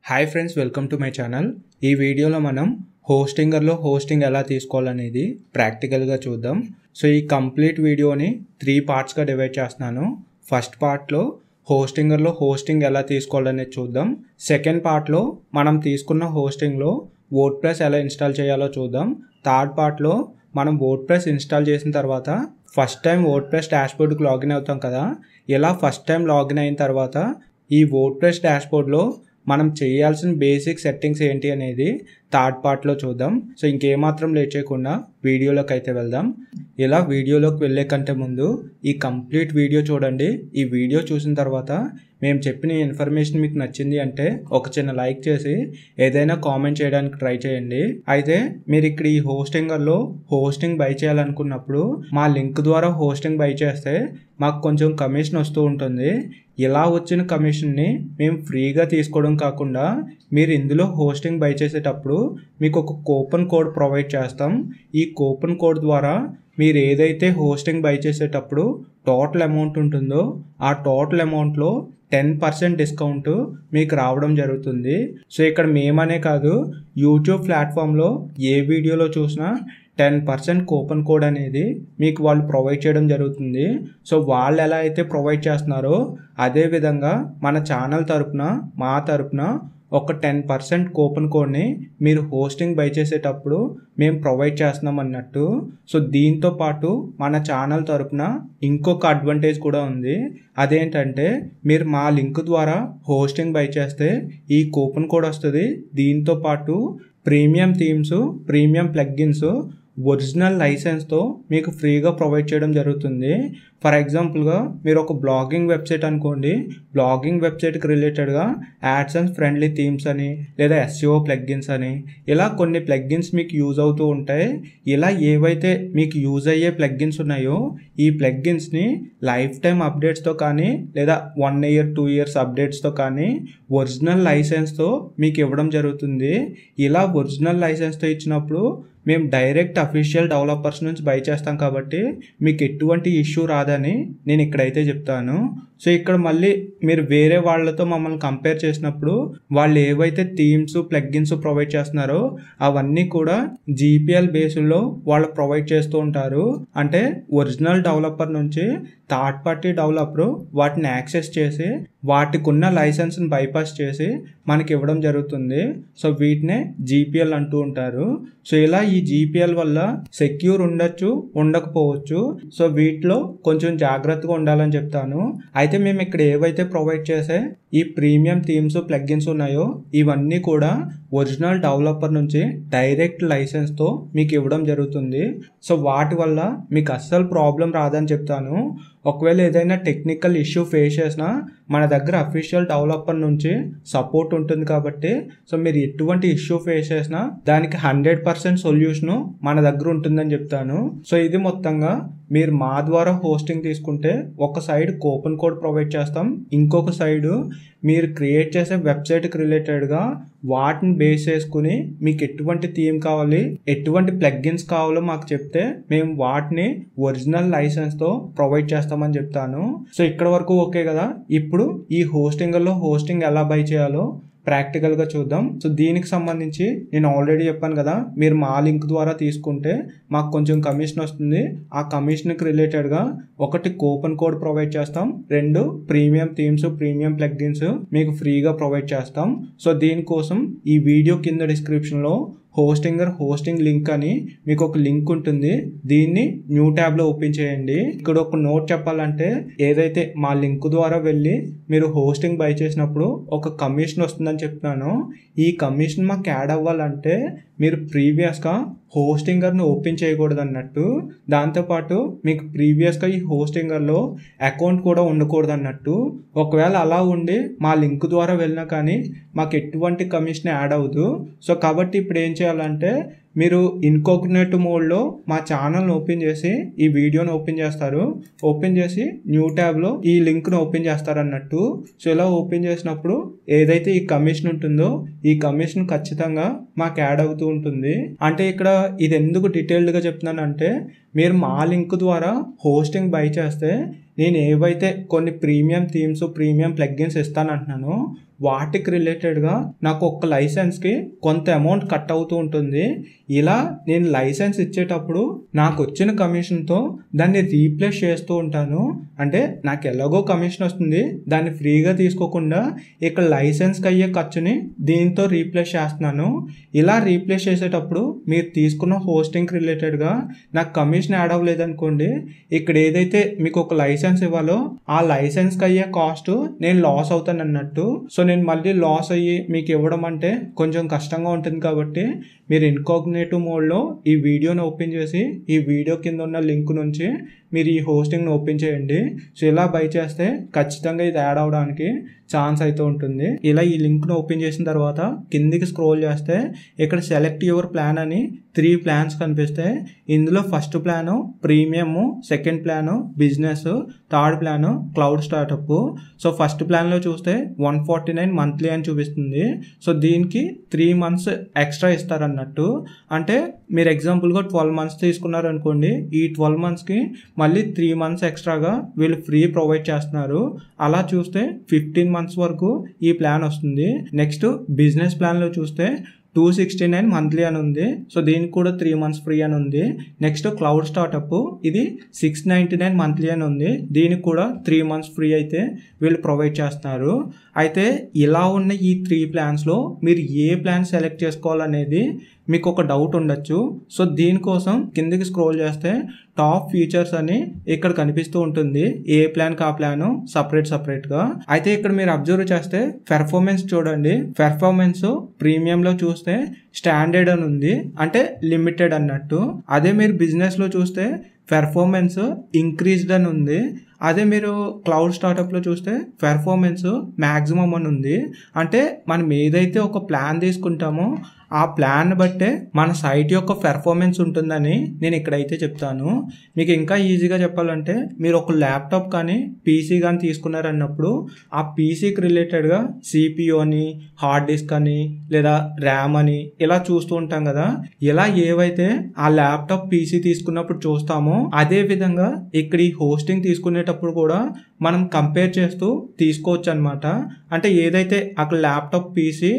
Hi friends, welcome to my channel. ఈ వీడియోలో మనం హోస్టింగర్లో హోస్టింగ్ ఎలా తీసుకోవాలనేది ప్రాక్టికల్గా చూద్దాం. సో ఈ కంప్లీట్ వీడియోని 3 పార్ట్స్గా డివైడ్ చేస్తున్నాను. ఫస్ట్ పార్ట్లో హోస్టింగర్లో హోస్టింగ్ ఎలా తీసుకోవాలనేది చూద్దాం. సెకండ్ పార్ట్లో మనం తీసుకున్న హోస్టింగ్లో వర్డ్ప్రెస్ ఎలా ఇన్స్టాల్ చేయాలో చూద్దాం. థర్డ్ పార్ట్లో మనం వర్డ్ప్రెస్ ఇన్స్టాల్ చేసిన తర్వాత ఫస్ట్ టైం వర్డ్ప్రెస్ డాష్బోర్డ్కి లాగిన్ అవుతాం కదా, ఇలా ఫస్ట్ టైం లాగిన్ అయిన తర్వాత ఈ వర్డ్ప్రెస్ డాష్బోర్డ్లో మనం చేయాల్సిన బేసిక్ సెట్టింగ్స్ ఏంటి అనేది థర్డ్ పార్ట్లో చూద్దాం. సో ఇంకేమాత్రం లేట్ చేయకుండా వీడియోలోకి అయితే వెళ్దాం. ఇలా వీడియోలోకి వెళ్ళే కంటే ముందు ఈ కంప్లీట్ వీడియో చూడండి. ఈ వీడియో చూసిన తర్వాత మేము చెప్పిన ఇన్ఫర్మేషన్ మీకు నచ్చింది అంటే ఒక చిన్న లైక్ చేసి ఏదైనా కామెంట్ చేయడానికి ట్రై చేయండి. అయితే మీరు ఇక్కడ ఈ హోస్టింగర్లో హోస్టింగ్ బై చేయాలనుకున్నప్పుడు మా లింక్ ద్వారా హోస్టింగ్ బై చేస్తే మాకు కొంచెం కమిషన్ వస్తూ ఉంటుంది. ఇలా వచ్చిన కమిషన్ని మేము ఫ్రీగా తీసుకోవడం కాకుండా మీరు ఇందులో హోస్టింగ్ బై చేసేటప్పుడు మీకు ఒక కూపన్ కోడ్ ప్రొవైడ్ చేస్తాం. ఈ కూపన్ కోడ్ ద్వారా మీరు ఏదైతే హోస్టింగ్ బై చేసేటప్పుడు టోటల్ అమౌంట్ ఉంటుందో ఆ టోటల్ అమౌంట్లో 10% డిస్కౌంట్ మీకు రావడం జరుగుతుంది. సో ఇక్కడ మేమనే కాదు, యూట్యూబ్ ప్లాట్ఫామ్లో ఏ వీడియోలో చూసినా 10% కూపన్ కోడ్ అనేది మీకు వాళ్ళు ప్రొవైడ్ చేయడం జరుగుతుంది. సో వాళ్ళు ఎలా అయితే ప్రొవైడ్ చేస్తున్నారో అదేవిధంగా మన ఛానల్ తరపున మా తరపున ఒక 10% కూపన్ కోడ్ని మీరు హోస్టింగ్ బై చేసేటప్పుడు మేము ప్రొవైడ్ చేస్తున్నాం అన్నట్టు. సో దీంతో పాటు మన ఛానల్ తరపున ఇంకొక అడ్వాంటేజ్ కూడా ఉంది. అదేంటంటే మీరు మా లింక్ ద్వారా హోస్టింగ్ బై చేస్తే ఈ కూపన్ కోడ్ వస్తుంది. దీంతో పాటు premium themes, premium plugins original లైసెన్స్తో మీకు ఫ్రీగా ప్రొవైడ్ చేయడం జరుగుతుంది. ఫర్ ఎగ్జాంపుల్గా మీరు ఒక బ్లాగింగ్ వెబ్సైట్ అనుకోండి, బ్లాగింగ్ వెబ్సైట్కి రిలేటెడ్గా యాడ్సెన్స్ ఫ్రెండ్లీ థీమ్స్ అని లేదా SEO ప్లగ్గిన్స్ అని ఇలా కొన్ని ప్లగ్గిన్స్ మీకు యూజ్ అవుతూ ఉంటాయి. ఇలా ఏవైతే మీకు యూజ్ అయ్యే ప్లగ్గిన్స్ ఉన్నాయో ఈ ప్లగ్గిన్స్ని లైఫ్ టైం అప్డేట్స్తో కానీ లేదా 1 year 2 years అప్డేట్స్తో కానీ ఒరిజినల్ లైసెన్స్తో మీకు ఇవ్వడం జరుగుతుంది. ఇలా ఒరిజినల్ లైసెన్స్తో ఇచ్చినప్పుడు మేము డైరెక్ట్ అఫీషియల్ డెవలపర్స్ నుంచి బై చేస్తాం కాబట్టి మీకు ఎటువంటి ఇష్యూ రాదని నేను ఇక్కడైతే చెప్తాను. సో ఇక్కడ మళ్ళీ మీరు వేరే వాళ్ళతో మమ్మల్ని కంపేర్ చేసినప్పుడు వాళ్ళు ఏవైతే థీమ్స్ ప్లగ్గిన్స్ ప్రొవైడ్ చేస్తున్నారో అవన్నీ కూడా GPL బేస్లో వాళ్ళు ప్రొవైడ్ చేస్తూ ఉంటారు. అంటే ఒరిజినల్ డెవలపర్ నుంచి థర్డ్ పార్టీ డెవలపర్ వాటిని యాక్సెస్ చేసి వాటికి ఉన్న లైసెన్స్ని బైపాస్ చేసి మనకి ఇవ్వడం జరుగుతుంది. సో వీటినే GPL అంటూ ఉంటారు. సో ఇలా ఈ GPL వల్ల సెక్యూర్ ఉండొచ్చు, ఉండకపోవచ్చు. సో వీటిలో కొంచెం జాగ్రత్తగా ఉండాలని చెప్తాను. అయితే మేము ఇక్కడ ఏవైతే ప్రొవైడ్ చేసే ఈ ప్రీమియం థీమ్స్ ప్లగ్గిన్స్ ఉన్నాయో ఇవన్నీ కూడా ఒరిజినల్ డెవలపర్ నుంచి డైరెక్ట్ లైసెన్స్తో మీకు ఇవ్వడం జరుగుతుంది. సో వాటి వల్ల మీకు అస్సలు ప్రాబ్లం రాదని చెప్తాను. ఒకవేళ ఏదైనా టెక్నికల్ ఇష్యూ ఫేస్ చేసినా మన దగ్గర అఫీషియల్ డెవలపర్ నుంచి సపోర్ట్ ఉంటుంది కాబట్టి సో మీరు ఎటువంటి ఇష్యూ ఫేస్ చేసినా దానికి 100% సొల్యూషను మన దగ్గర ఉంటుందని చెప్తాను. సో ఇది మొత్తంగా మీరు మా ద్వారా హోస్టింగ్ తీసుకుంటే ఒక సైడ్ కూపన్ కోడ్ ప్రొవైడ్ చేస్తాం, ఇంకొక సైడు మీరు క్రియేట్ చేసే వెబ్సైట్కి రిలేటెడ్గా వాటిని బేస్ చేసుకుని మీకు ఎటువంటి థీమ్ కావాలి, ఎటువంటి ప్లగ్గిన్స్ కావాలో మాకు చెప్తే మేము వాటిని ఒరిజినల్ లైసెన్స్తో ప్రొవైడ్ చేస్తామని చెప్తాను. సో ఇక్కడ వరకు ఓకే కదా. ఇప్పుడు ఈ హోస్టింగ్లో హోస్టింగ్ ఎలా బై చేయాలో ప్రాక్టికల్గా చూద్దాం. సో దీనికి సంబంధించి నేను ఆల్రెడీ చెప్పాను కదా, మీరు మా లింక్ ద్వారా తీసుకుంటే మాకు కొంచెం కమిషన్ వస్తుంది. ఆ కమిషన్కి రిలేటెడ్గా ఒకటి కూపన్ కోడ్ ప్రొవైడ్ చేస్తాం, 2 ప్రీమియం థీమ్స్, ప్రీమియం ప్లగ్గిన్స్ మీకు ఫ్రీగా ప్రొవైడ్ చేస్తాం. సో దీనికోసం ఈ వీడియో కింద డిస్క్రిప్షన్లో హోస్టింగ్ లింక్ అని మీకు ఒక లింక్ ఉంటుంది. దీన్ని న్యూ ట్యాబ్లో ఓపెన్ చేయండి. ఇక్కడ ఒక నోట్ చెప్పాలంటే ఏదైతే మా లింక్ ద్వారా వెళ్ళి మీరు హోస్టింగ్ బై చేసినప్పుడు ఒక కమిషన్ వస్తుందని చెప్తున్నాను. ఈ కమిషన్ మాకు యాడ్ అవ్వాలంటే మీరు ప్రీవియస్గా హోస్టింగర్ని ఓపెన్ చేయకూడదు అన్నట్టు. దాంతోపాటు మీకు ప్రీవియస్గా ఈ హోస్టింగర్లో అకౌంట్ కూడా ఉండకూడదు అన్నట్టు. ఒకవేళ అలా ఉండి మా లింక్ ద్వారా వెళ్ళినా కానీ మాకు ఎటువంటి కమిషన్ యాడ్ అవ్వదు. సో కాబట్టి ఇప్పుడు ఏం చేయాలంటే మీరు ఇన్కాగ్నిటో మోడ్లో మా ఛానల్ని ఓపెన్ చేసి ఈ వీడియోని ఓపెన్ చేస్తారు. ఓపెన్ చేసి న్యూ ట్యాబ్లో ఈ లింక్ను ఓపెన్ చేస్తారు అన్నట్టు. సో ఇలా ఓపెన్ చేసినప్పుడు ఏదైతే ఈ కమిషన్ ఉంటుందో ఈ కమిషన్ ఖచ్చితంగా మాకు యాడ్ అవుతూ ఉంటుంది. అంటే ఇక్కడ ఇది ఎందుకు డీటెయిల్డ్గా చెప్తున్నానంటే మీరు మా లింక్ ద్వారా హోస్టింగ్ బై చేస్తే నేను ఏవైతే కొన్ని ప్రీమియం థీమ్స్, ప్రీమియం ప్లగ్గిన్స్ ఇస్తానంటున్నానో వాటికి రిలేటెడ్గా నాకు ఒక లైసెన్స్కి కొంత అమౌంట్ కట్ అవుతూ ఉంటుంది. ఇలా నేను లైసెన్స్ ఇచ్చేటప్పుడు నాకు వచ్చిన కమిషన్తో దాన్ని రీప్లేస్ చేస్తూ ఉంటాను. అంటే నాకు ఎలాగో కమిషన్ వస్తుంది, దాన్ని ఫ్రీగా తీసుకోకుండా ఇక్కడ లైసెన్స్కి అయ్యే ఖర్చుని దీంతో రీప్లేస్ చేస్తున్నాను. ఇలా రీప్లేస్ చేసేటప్పుడు మీరు తీసుకున్న హోస్టింగ్కి రిలేటెడ్గా నాకు కమిషన్ యాడ్ అవ్వలేదు అనుకోండి, ఇక్కడ ఏదైతే మీకు ఒక లైసెన్స్ ఇవ్వాలో ఆ లైసెన్స్కి అయ్యే కాస్ట్ నేను లాస్ అవుతాను అన్నట్టు. సో నేను మళ్ళీ లాస్ అయ్యి మీకు ఇవ్వడం అంటే కొంచెం కష్టంగా ఉంటుంది. కాబట్టి మీరు ఇన్కాగ్నేటివ్ మోడ్లో ఈ వీడియోని ఓపెన్ చేసి ఈ వీడియో కింద ఉన్న లింక్ నుంచి మీరు ఈ హోస్టింగ్ని ఓపెన్ చేయండి. సో ఇలా బై చేస్తే ఖచ్చితంగా ఇది యాడ్ అవడానికి ఛాన్స్ అయితే ఉంటుంది. ఇలా ఈ లింక్ను ఓపెన్ చేసిన తర్వాత కిందికి స్క్రోల్ చేస్తే ఇక్కడ సెలెక్ట్ యువర్ ప్లాన్ అని 3 ప్లాన్స్ కనిపిస్తాయి. ఇందులో first plan premium, second plan business, third plan cloud startup. So first ప్లాన్లో చూస్తే 149 మంత్లీ అని చూపిస్తుంది. సో దీనికి 3 months ఎక్స్ట్రా ఇస్తారన్నట్టు. అంటే మీరు ఎగ్జాంపుల్గా 12 months తీసుకున్నారనుకోండి, ఈ 12 monthsకి మళ్ళీ 3 months ఎక్స్ట్రాగా వీళ్ళు ఫ్రీ ప్రొవైడ్ చేస్తున్నారు. అలా చూస్తే 15 months వరకు ఈ ప్లాన్ వస్తుంది. నెక్స్ట్ బిజినెస్ ప్లాన్లో చూస్తే 269 మంత్లీ అని ఉంది. సో దీనికి కూడా 3 months ఫ్రీ అని ఉంది. నెక్స్ట్ క్లౌడ్ స్టార్టప్ ఇది 699 మంత్లీ అని ఉంది. దీనికి కూడా 3 months ఫ్రీ అయితే వీళ్ళు ప్రొవైడ్ చేస్తున్నారు. అయితే ఇలా ఉన్న ఈ 3 ప్లాన్స్లో మీరు ఏ ప్లాన్ సెలెక్ట్ చేసుకోవాలనేది మీకు ఒక డౌట్ ఉండొచ్చు. సో దీనికోసం కిందికి స్క్రోల్ చేస్తే టాప్ ఫీచర్స్ అని ఇక్కడ కనిపిస్తూ ఉంటుంది. ఏ ప్లాన్కి ఆ ప్లాన్ సపరేట్గా. అయితే ఇక్కడ మీరు అబ్జర్వ్ చేస్తే పెర్ఫార్మెన్స్ చూడండి. పెర్ఫార్మెన్స్ ప్రీమియంలో చూస్తే స్టాండర్డ్ అని ఉంది, అంటే లిమిటెడ్ అన్నట్టు. అదే మీరు బిజినెస్లో చూస్తే పెర్ఫార్మెన్స్ ఇంక్రీజ్డ్ అని ఉంది. అదే మీరు క్లౌడ్ స్టార్టప్లో చూస్తే పెర్ఫార్మెన్స్ మ్యాక్సిమం అని ఉంది. అంటే మనం ఏదైతే ఒక ప్లాన్ తీసుకుంటామో ఆ ప్లాన్ బట్టే మన సైట్ యొక్క పెర్ఫార్మెన్స్ ఉంటుందని నేను ఇక్కడైతే చెప్తాను. మీకు ఇంకా ఈజీగా చెప్పాలంటే మీరు ఒక ల్యాప్టాప్ కానీ పీసీ కానీ తీసుకున్నారన్నప్పుడు ఆ పీసీకి రిలేటెడ్గా సిపియు అని, హార్డ్ డిస్క్ అని, లేదా ర్యామ్ అని ఇలా చూస్తూ ఉంటాం కదా. ఇలా ఏవైతే ఆ ల్యాప్టాప్ పీసీ తీసుకున్నప్పుడు చూస్తామో అదే విధంగా ఇక్కడ ఈ హోస్టింగ్ తీసుకునేటప్పుడు కూడా మనం కంపేర్ చేస్తూ తీసుకోవచ్చు అనమాట. అంటే ఏదైతే అక్కడ ల్యాప్టాప్ పీసీ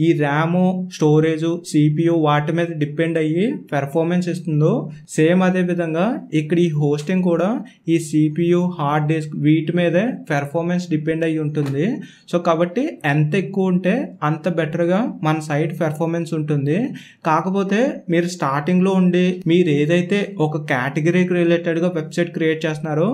ఈ ర్యాము, స్టోరేజు, సిపియు వాటి మీద డిపెండ్ అయ్యి పెర్ఫార్మెన్స్ ఇస్తుందో సేమ్ అదే విధంగా ఇక్కడ ఈ హోస్టింగ్ కూడా ఈ సిపియు, హార్డ్ డిస్క్ వీటి మీదే పెర్ఫార్మెన్స్ డిపెండ్ అయ్యి ఉంటుంది. సో కాబట్టి ఎంత ఎక్కువ ఉంటే అంత బెటర్గా మన సైట్ పెర్ఫార్మెన్స్ ఉంటుంది. కాకపోతే మీరు స్టార్టింగ్లో ఉండి మీరు ఏదైతే ఒక కేటగిరీకి రిలేటెడ్గా వెబ్సైట్ క్రియేట్ చేస్తున్నారో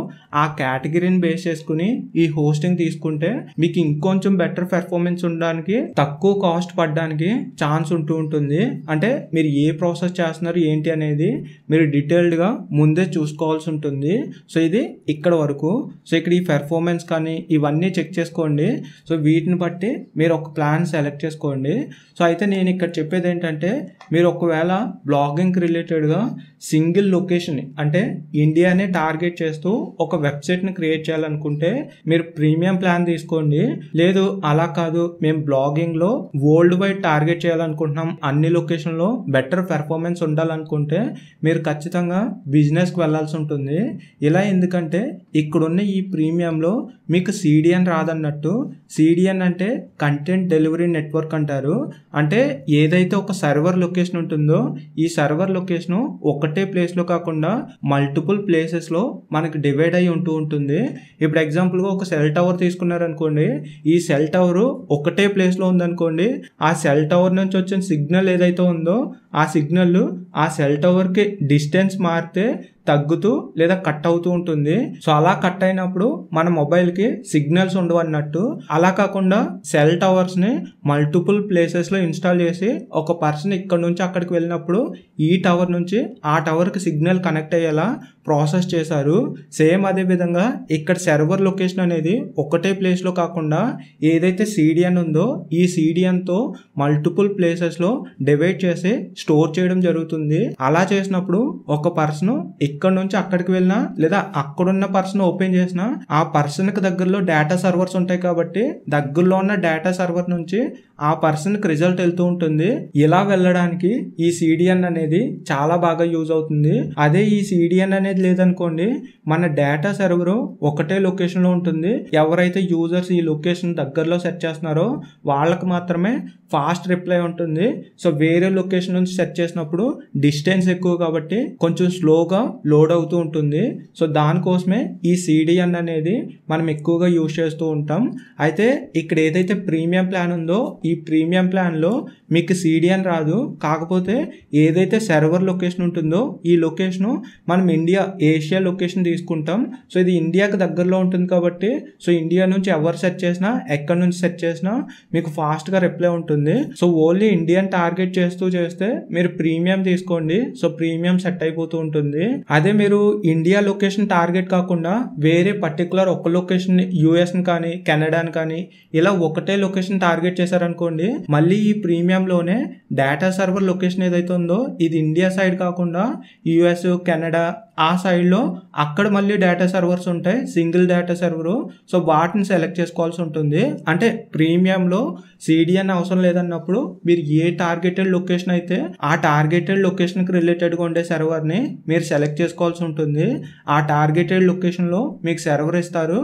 ఆ కేటగిరీని బేస్ చేసుకుని ఈ హోస్టింగ్ తీసుకుంటే మీకు ఇంకొంచెం బెటర్ పెర్ఫార్మెన్స్ ఉండడానికి, తక్కువ కాస్ట్ పడడానికి ఛాన్స్ ఉంటుంది. అంటే మీరు ఏ ప్రాసెస్ చేస్తున్నారు ఏంటి అనేది మీరు డీటెయిల్డ్గా ముందే చూసుకోవాల్సి ఉంటుంది. సో ఇది ఇక్కడ వరకు. సో ఇక్కడ ఈ పెర్ఫార్మెన్స్ కానీ ఇవన్నీ చెక్ చేసుకోండి. సో వీటిని బట్టి మీరు ఒక ప్లాన్ సెలెక్ట్ చేసుకోండి. సో అయితే నేను ఇక్కడ చెప్పేది ఏంటంటే మీరు ఒకవేళ బ్లాగింగ్కి రిలేటెడ్గా సింగిల్ లొకేషన్ అంటే ఇండియానే టార్గెట్ చేస్తూ ఒక వెబ్సైట్ని క్రియేట్ చేయాలనుకుంటే మీరు ప్రీమియం ప్లాన్ తీసుకోండి. లేదు అలా కాదు మేము బ్లాగింగ్లో వరల్డ్ వైడ్ టార్గెట్ చేయాలనుకుంటున్నాం, అన్ని లొకేషన్లో బెటర్ పెర్ఫార్మెన్స్ ఉండాలనుకుంటే మీరు ఖచ్చితంగా బిజినెస్కి వెళ్ళాల్సి ఉంటుంది. ఇలా ఎందుకంటే ఇక్కడున్న ఈ ప్రీమియంలో మీకు సిడిఎన్ రాదన్నట్టు. సిడిఎన్ అంటే కంటెంట్ డెలివరీ నెట్వర్క్ అంటారు. అంటే ఏదైతే ఒక సర్వర్ లొకేషన్ ఉంటుందో ఈ సర్వర్ లొకేషన్ ఒకటే ప్లేస్లో కాకుండా మల్టిపుల్ ప్లేసెస్లో మనకి డివైడ్ అయ్యి ఉంటుంది. ఇప్పుడు ఎగ్జాంపుల్గా ఒక సెల్ టవర్ తీసుకున్నారనుకోండి, ఈ సెల్ టవర్ ఒకటే ప్లేస్లో ఉందనుకోండి, ఆ సెల్ టవర్ నుంచి వచ్చిన సిగ్నల్ ఏదైతే ఉందో ఆ సిగ్నల్ ఆ సెల్ టవర్కి డిస్టెన్స్ మారితే తగ్గుతూ లేదా కట్ అవుతూ ఉంటుంది. సో అలా కట్ అయినప్పుడు మన మొబైల్కి సిగ్నల్స్ ఉండవు అన్నట్టు. అలా కాకుండా సెల్ టవర్స్ని మల్టిపుల్ ప్లేసెస్లో ఇన్స్టాల్ చేసి ఒక పర్సన్ ఇక్కడ నుంచి అక్కడికి వెళ్ళినప్పుడు ఈ టవర్ నుంచి ఆ టవర్కి సిగ్నల్ కనెక్ట్ అయ్యేలా ప్రాసెస్ చేశారు. సేమ్ అదే విధంగా ఇక్కడ సర్వర్ లొకేషన్ అనేది ఒకటే ప్లేస్లో కాకుండా ఏదైతే సిడిఎన్ ఉందో ఈ సిడిఎన్తో మల్టిపుల్ ప్లేసెస్లో డివైడ్ చేసి స్టోర్ చేయడం జరుగుతుంది. అలా చేసినప్పుడు ఒక పర్సన్ ఇక్కడ నుంచి అక్కడికి వెళ్ళినా లేదా అక్కడున్న పర్సన్ ఓపెన్ చేసినా ఆ పర్సన్కి దగ్గరలో డేటా సర్వర్స్ ఉంటాయి కాబట్టి దగ్గరలో ఉన్న డేటా సర్వర్ నుంచి ఆ పర్సన్కి రిజల్ట్ వెళ్తూ ఉంటుంది. ఇలా వెళ్ళడానికి ఈ CDN అనేది చాలా బాగా యూజ్ అవుతుంది. అదే ఈ CDN అనేది లేదనుకోండి, మన డేటా సర్వర్ ఒకటే లొకేషన్లో ఉంటుంది. ఎవరైతే యూజర్స్ ఈ లొకేషన్ దగ్గరలో సెర్చ్ చేస్తున్నారో వాళ్ళకి మాత్రమే ఫాస్ట్ రిప్లై ఉంటుంది. సో వేరే లొకేషన్ నుంచి సెర్చ్ చేసినప్పుడు డిస్టెన్స్ ఎక్కువ కాబట్టి కొంచెం స్లోగా లోడ్ అవుతూ ఉంటుంది. సో దానికోసమే ఈ CDN అనేది మనం ఎక్కువగా యూజ్ చేస్తూ ఉంటాం. అయితే ఇక్కడ ఏదైతే ప్రీమియం ప్లాన్ ఉందో ఈ ప్రీమియం ప్లాన్లో మీకు CDN రాదు. కాకపోతే ఏదైతే సర్వర్ లొకేషన్ ఉంటుందో ఈ లొకేషను మనం ఏషియా లొకేషన్ తీసుకుంటాం. సో ఇది ఇండియాకి దగ్గరలో ఉంటుంది కాబట్టి సో ఇండియా నుంచి ఎవరు సెర్చ్ చేసినా ఎక్కడి నుంచి సెర్చ్ చేసినా మీకు ఫాస్ట్గా రిప్లై ఉంటుంది. సో ఓన్లీ ఇండియన్ టార్గెట్ చేస్తే మీరు ప్రీమియం తీసుకోండి. సో ప్రీమియం సెట్ అయిపోతూ ఉంటుంది. అదే మీరు ఇండియా లొకేషన్ టార్గెట్ కాకుండా వేరే పర్టికులర్ ఒక లొకేషన్ యూఎస్ని కానీ కెనడాని కానీ ఇలా ఒకటే లొకేషన్ టార్గెట్ చేశారనుకోండి, మళ్ళీ ఈ ప్రీమియంలోనే డేటా సర్వర్ లొకేషన్ ఏదైతే ఉందో ఇది ఇండియా సైడ్ కాకుండా యుఎస్ కెనడా ఆ సైడ్లో అక్కడ మళ్ళీ డేటా సర్వర్స్ ఉంటాయి, సింగిల్ డేటా సర్వరు. సో వాటిని సెలెక్ట్ చేసుకోవాల్సి ఉంటుంది. అంటే ప్రీమియంలో CDN అవసరం లేదన్నప్పుడు మీరు ఏ టార్గెటెడ్ లొకేషన్ అయితే ఆ టార్గెటెడ్ లొకేషన్కి రిలేటెడ్గా ఉండే సర్వర్ని మీరు సెలెక్ట్ చేసుకోవాల్సి ఉంటుంది. ఆ టార్గెటెడ్ లొకేషన్లో మీకు సర్వర్ ఇస్తారు.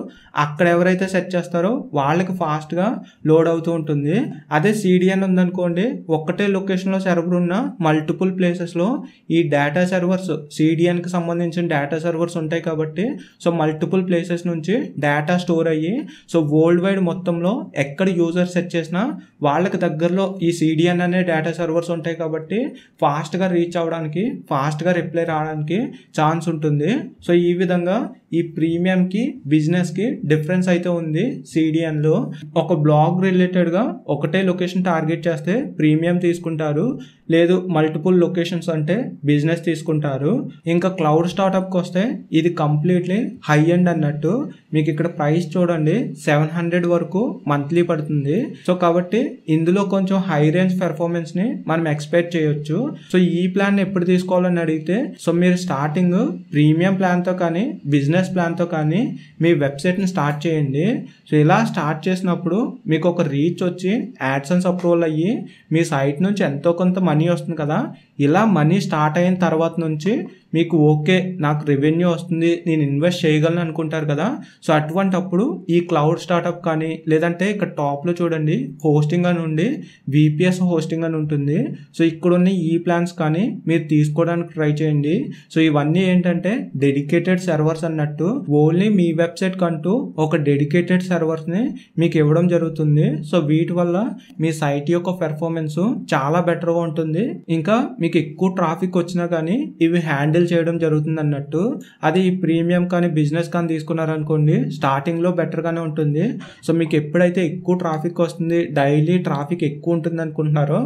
అక్కడ ఎవరైతే సెర్చ్ చేస్తారో వాళ్ళకి ఫాస్ట్గా లోడ్ అవుతూ ఉంటుంది. అదే CDN ఉందనుకోండి, ఒక్కటే లొకేషన్లో సర్వర్ ఉన్న మల్టిపుల్ ప్లేసెస్లో ఈ డేటా సర్వర్స్ CDNకి సంబంధించిన డేటా సర్వర్స్ ఉంటాయి కాబట్టి సో మల్టిపుల్ ప్లేసెస్ నుంచి డేటా స్టోర్ అయ్యి సో వరల్డ్ వైడ్ మొత్తంలో ఎక్కడ యూజర్ సెర్చ్ చేసినా వాళ్ళకి దగ్గరలో ఈ CDN అనే డేటా సర్వర్స్ ఉంటాయి కాబట్టి ఫాస్ట్గా రీచ్ అవ్వడానికి, ఫాస్ట్గా రిప్లై రావడానికి ఛాన్స్ ఉంటుంది. సో ఈ విధంగా ఈ ప్రీమియంకి బిజినెస్కి డిఫరెన్స్ అయితే ఉంది. CDNలో ఒక బ్లాగ్ రిలేటెడ్గా ఒకటే లొకేషన్ టార్గెట్ చేస్తే ప్రీమియం తీసుకుంటారు, లేదు మల్టిపుల్ లొకేషన్స్ అంటే బిజినెస్ తీసుకుంటారు. ఇంకా క్లౌడ్ స్టార్టప్కి వస్తే ఇది కంప్లీట్లీ హై ఎండ్ అన్నట్టు. మీకు ఇక్కడ ప్రైస్ చూడండి 700 వరకు మంత్లీ పడుతుంది. సో కాబట్టి ఇందులో కొంచెం హై రేంజ్ పెర్ఫార్మెన్స్ని మనం ఎక్స్పెక్ట్ చేయొచ్చు. సో ఈ ప్లాన్ ఎప్పుడు తీసుకోవాలని అడిగితే సో మీరు స్టార్టింగ్ ప్రీమియం ప్లాన్తో కానీ బిజినెస్ ప్లాన్తో కానీ మీ వెబ్సైట్ని స్టార్ట్ చేయండి. సో ఇలా స్టార్ట్ చేసినప్పుడు మీకు ఒక రీచ్ వచ్చి యాడ్సెన్స్ అప్రూవల్ అయ్యి మీ సైట్ నుంచి ఎంతో కొంత మనీ వస్తుంది కదా. ఇలా మనీ స్టార్ట్ అయిన తర్వాత నుంచి మీకు ఓకే నాకు రెవెన్యూ వస్తుంది, నేను ఇన్వెస్ట్ చేయగలను అనుకుంటారు కదా. సో అటువంటప్పుడు ఈ క్లౌడ్ స్టార్టప్ కానీ లేదంటే ఇక్కడ టాప్లో చూడండి హోస్టింగ్ అని ఉండి VPS హోస్టింగ్ అని ఉంటుంది. సో ఇక్కడున్న ఈ ప్లాన్స్ కానీ మీరు తీసుకోవడానికి ట్రై చేయండి. సో ఇవన్నీ ఏంటంటే డెడికేటెడ్ సర్వర్స్ అన్నట్టు, ఓన్లీ మీ వెబ్సైట్ కంటూ ఒక డెడికేటెడ్ సర్వర్స్ని మీకు ఇవ్వడం జరుగుతుంది. సో వీటి వల్ల మీ సైట్ యొక్క పెర్ఫార్మెన్స్ చాలా బెటర్గా ఉంటుంది. ఇంకా మీకు ఎక్కువ ట్రాఫిక్ వచ్చినా కానీ ఇవి హ్యాండిల్ చేయడం జరుగుతుంది అన్నట్టు. అది ఈ ప్రీమియం కానీ బిజినెస్ కానీ తీసుకున్నారనుకోండి స్టార్టింగ్లో బెటర్గానే ఉంటుంది. సో మీకు ఎప్పుడైతే ఎక్కువ ట్రాఫిక్ వస్తుంది, డైలీ ట్రాఫిక్ ఎక్కువ ఉంటుంది అనుకుంటున్నారో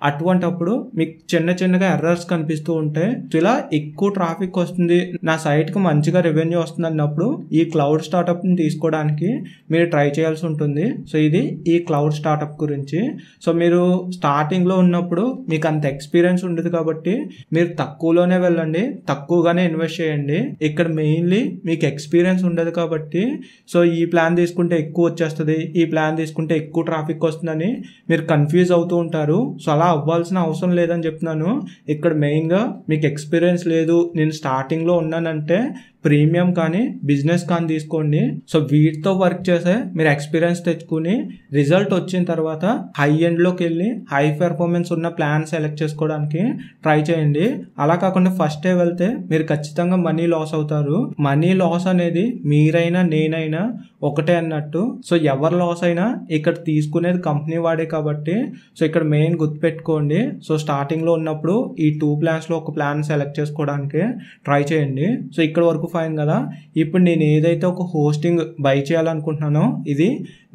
అటువంటప్పుడు మీకు చిన్నగా ఎర్రర్స్ కనిపిస్తూ ఉంటాయి. సో ఇలా ఎక్కువ ట్రాఫిక్ వస్తుంది, నా సైట్కి మంచిగా రెవెన్యూ వస్తుంది అన్నప్పుడు ఈ క్లౌడ్ స్టార్టప్ని తీసుకోవడానికి మీరు ట్రై చేయాల్సి ఉంటుంది. సో ఇది ఈ క్లౌడ్ స్టార్టప్ గురించి. సో మీరు స్టార్టింగ్లో ఉన్నప్పుడు మీకు అంత ఎక్స్పీరియన్స్ ఉండదు కాబట్టి మీరు తక్కువలోనే వెళ్ళండి, తక్కువగానే ఇన్వెస్ట్ చేయండి. ఇక్కడ మెయిన్లీ మీకు ఎక్స్పీరియన్స్ ఉండదు కాబట్టి సో ఈ ప్లాన్ తీసుకుంటే ఎక్కువ వచ్చేస్తుంది, ఈ ప్లాన్ తీసుకుంటే ఎక్కువ ట్రాఫిక్ వస్తుందని మీరు కన్ఫ్యూజ్ అవుతూ ఉంటారు. సో అలా అవ్వాల్సిన అవసరం లేదని చెప్తున్నాను. ఇక్కడ మెయిన్గా మీకు ఎక్స్పీరియన్స్ లేదు, నేను స్టార్టింగ్లో ఉన్నానంటే ప్రీమియం కానీ బిజినెస్ కానీ తీసుకోండి. సో వీటితో వర్క్ చేసే మీరు ఎక్స్పీరియన్స్ తెచ్చుకుని రిజల్ట్ వచ్చిన తర్వాత హై ఎండ్లోకి వెళ్ళి హై పెర్ఫార్మెన్స్ ఉన్న ప్లాన్ సెలెక్ట్ చేసుకోవడానికి ట్రై చేయండి. అలా కాకుండా ఫస్టే వెళ్తే మీరు ఖచ్చితంగా మనీ లాస్ అవుతారు. మనీ లాస్ అనేది మీరైనా నేనైనా ఒకటే అన్నట్టు. సో ఎవరు లాస్ అయినా ఇక్కడ తీసుకునేది కంపెనీ వాడే కాబట్టి సో ఇక్కడ మెయిన్ గుర్తుపెట్టుకోండి. సో స్టార్టింగ్లో ఉన్నప్పుడు ఈ 2 ప్లాన్స్లో ఒక ప్లాన్ సెలెక్ట్ చేసుకోవడానికి ట్రై చేయండి. సో ఇక్కడ వరకు ఫైన్ కదా. ఇప్పుడు నేను ఏదైతే ఒక హోస్టింగ్ బై చేయాలనుకుంటున్నానో ఇది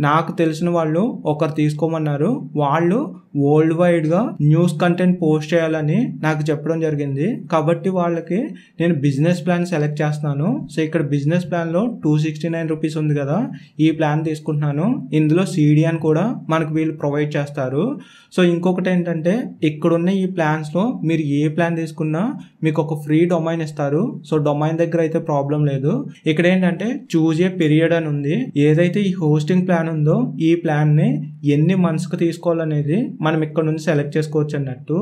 నాకు తెలిసిన వాళ్ళు ఒకరు తీసుకోమన్నారు. వాళ్ళు వరల్డ్ వైడ్గా న్యూస్ కంటెంట్ పోస్ట్ చేయాలని నాకు చెప్పడం జరిగింది. కాబట్టి వాళ్ళకి నేను బిజినెస్ ప్లాన్ సెలెక్ట్ చేస్తున్నాను. సో ఇక్కడ బిజినెస్ ప్లాన్లో 269 రూపీస్ ఉంది కదా, ఈ ప్లాన్ తీసుకుంటున్నాను. ఇందులో CDN కూడా మనకు వీళ్ళు ప్రొవైడ్ చేస్తారు. సో ఇంకొకటి ఏంటంటే ఇక్కడున్న ఈ ప్లాన్స్లో మీరు ఏ ప్లాన్ తీసుకున్నా మీకు ఒక ఫ్రీ డొమైన్ ఇస్తారు. సో డొమైన్ దగ్గర అయితే ప్రాబ్లం లేదు. ఇక్కడ ఏంటంటే చూజ్ ఏ పీరియడ్ అని ఉంది. ఏదైతే ఈ హోస్టింగ్ ప్లాన్ ఉందో ఈ ప్లాన్ని ఎన్ని మంత్స్కి తీసుకోవాలనేది మనం ఇక్కడ నుంచి సెలెక్ట్ చేసుకోవచ్చు అన్నట్టు.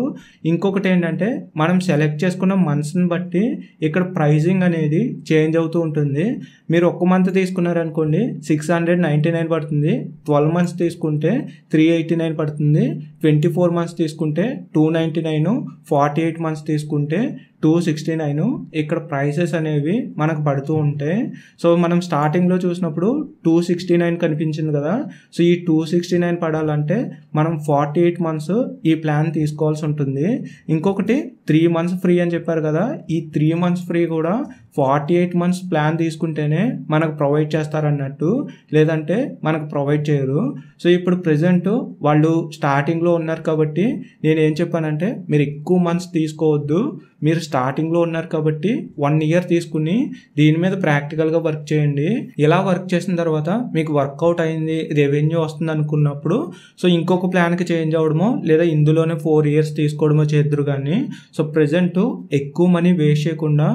ఇంకొకటి ఏంటంటే మనం సెలెక్ట్ చేసుకున్న మంత్స్ని బట్టి ఇక్కడ ప్రైజింగ్ అనేది చేంజ్ అవుతూ ఉంటుంది. మీరు ఒక మంత్ తీసుకున్నారనుకోండి 699 పడుతుంది. 12 మంత్స్ తీసుకుంటే 389 పడుతుంది. 24 మంత్స్ తీసుకుంటే 299, 48 మంత్స్ తీసుకుంటే 269. ఇక్కడ ప్రైసెస్ అనేవి మనకు పడుతూ ఉంటాయి. సో మనం స్టార్టింగ్లో చూసినప్పుడు 269 కనిపించింది కదా. సో ఈ 269 పడాలంటే మనం 48 మంత్స్ ఈ ప్లాన్ తీసుకోవాల్సి ఉంటుంది. ఇంకొకటి 3 మంత్స్ ఫ్రీ అని చెప్పారు కదా, ఈ 3 మంత్స్ ఫ్రీ కూడా 48 మంత్స్ ప్లాన్ తీసుకుంటేనే మనకు ప్రొవైడ్ చేస్తారన్నట్టు, లేదంటే మనకు ప్రొవైడ్ చేయరు. సో ఇప్పుడు ప్రెజెంట్ వాళ్ళు స్టార్టింగ్లో ఉన్నారు కాబట్టి నేను ఏం చెప్పానంటే మీరు ఎక్కువ మంత్స్ తీసుకోవద్దు, మీరు స్టార్టింగ్లో ఉన్నారు కాబట్టి 1 ఇయర్ తీసుకుని దీని మీద ప్రాక్టికల్గా వర్క్ చేయండి. ఇలా వర్క్ చేసిన తర్వాత మీకు వర్కౌట్ అయింది, రెవెన్యూ వస్తుంది అనుకున్నప్పుడు సో ఇంకొక ప్లాన్కి చేంజ్ అవ్వడమో లేదా ఇందులోనే 4 ఇయర్స్ తీసుకోవడమో చేద్దరు. కానీ సో ప్రెజెంట్ ఎక్కువ మనీ వేస్ట్ చేయకుండా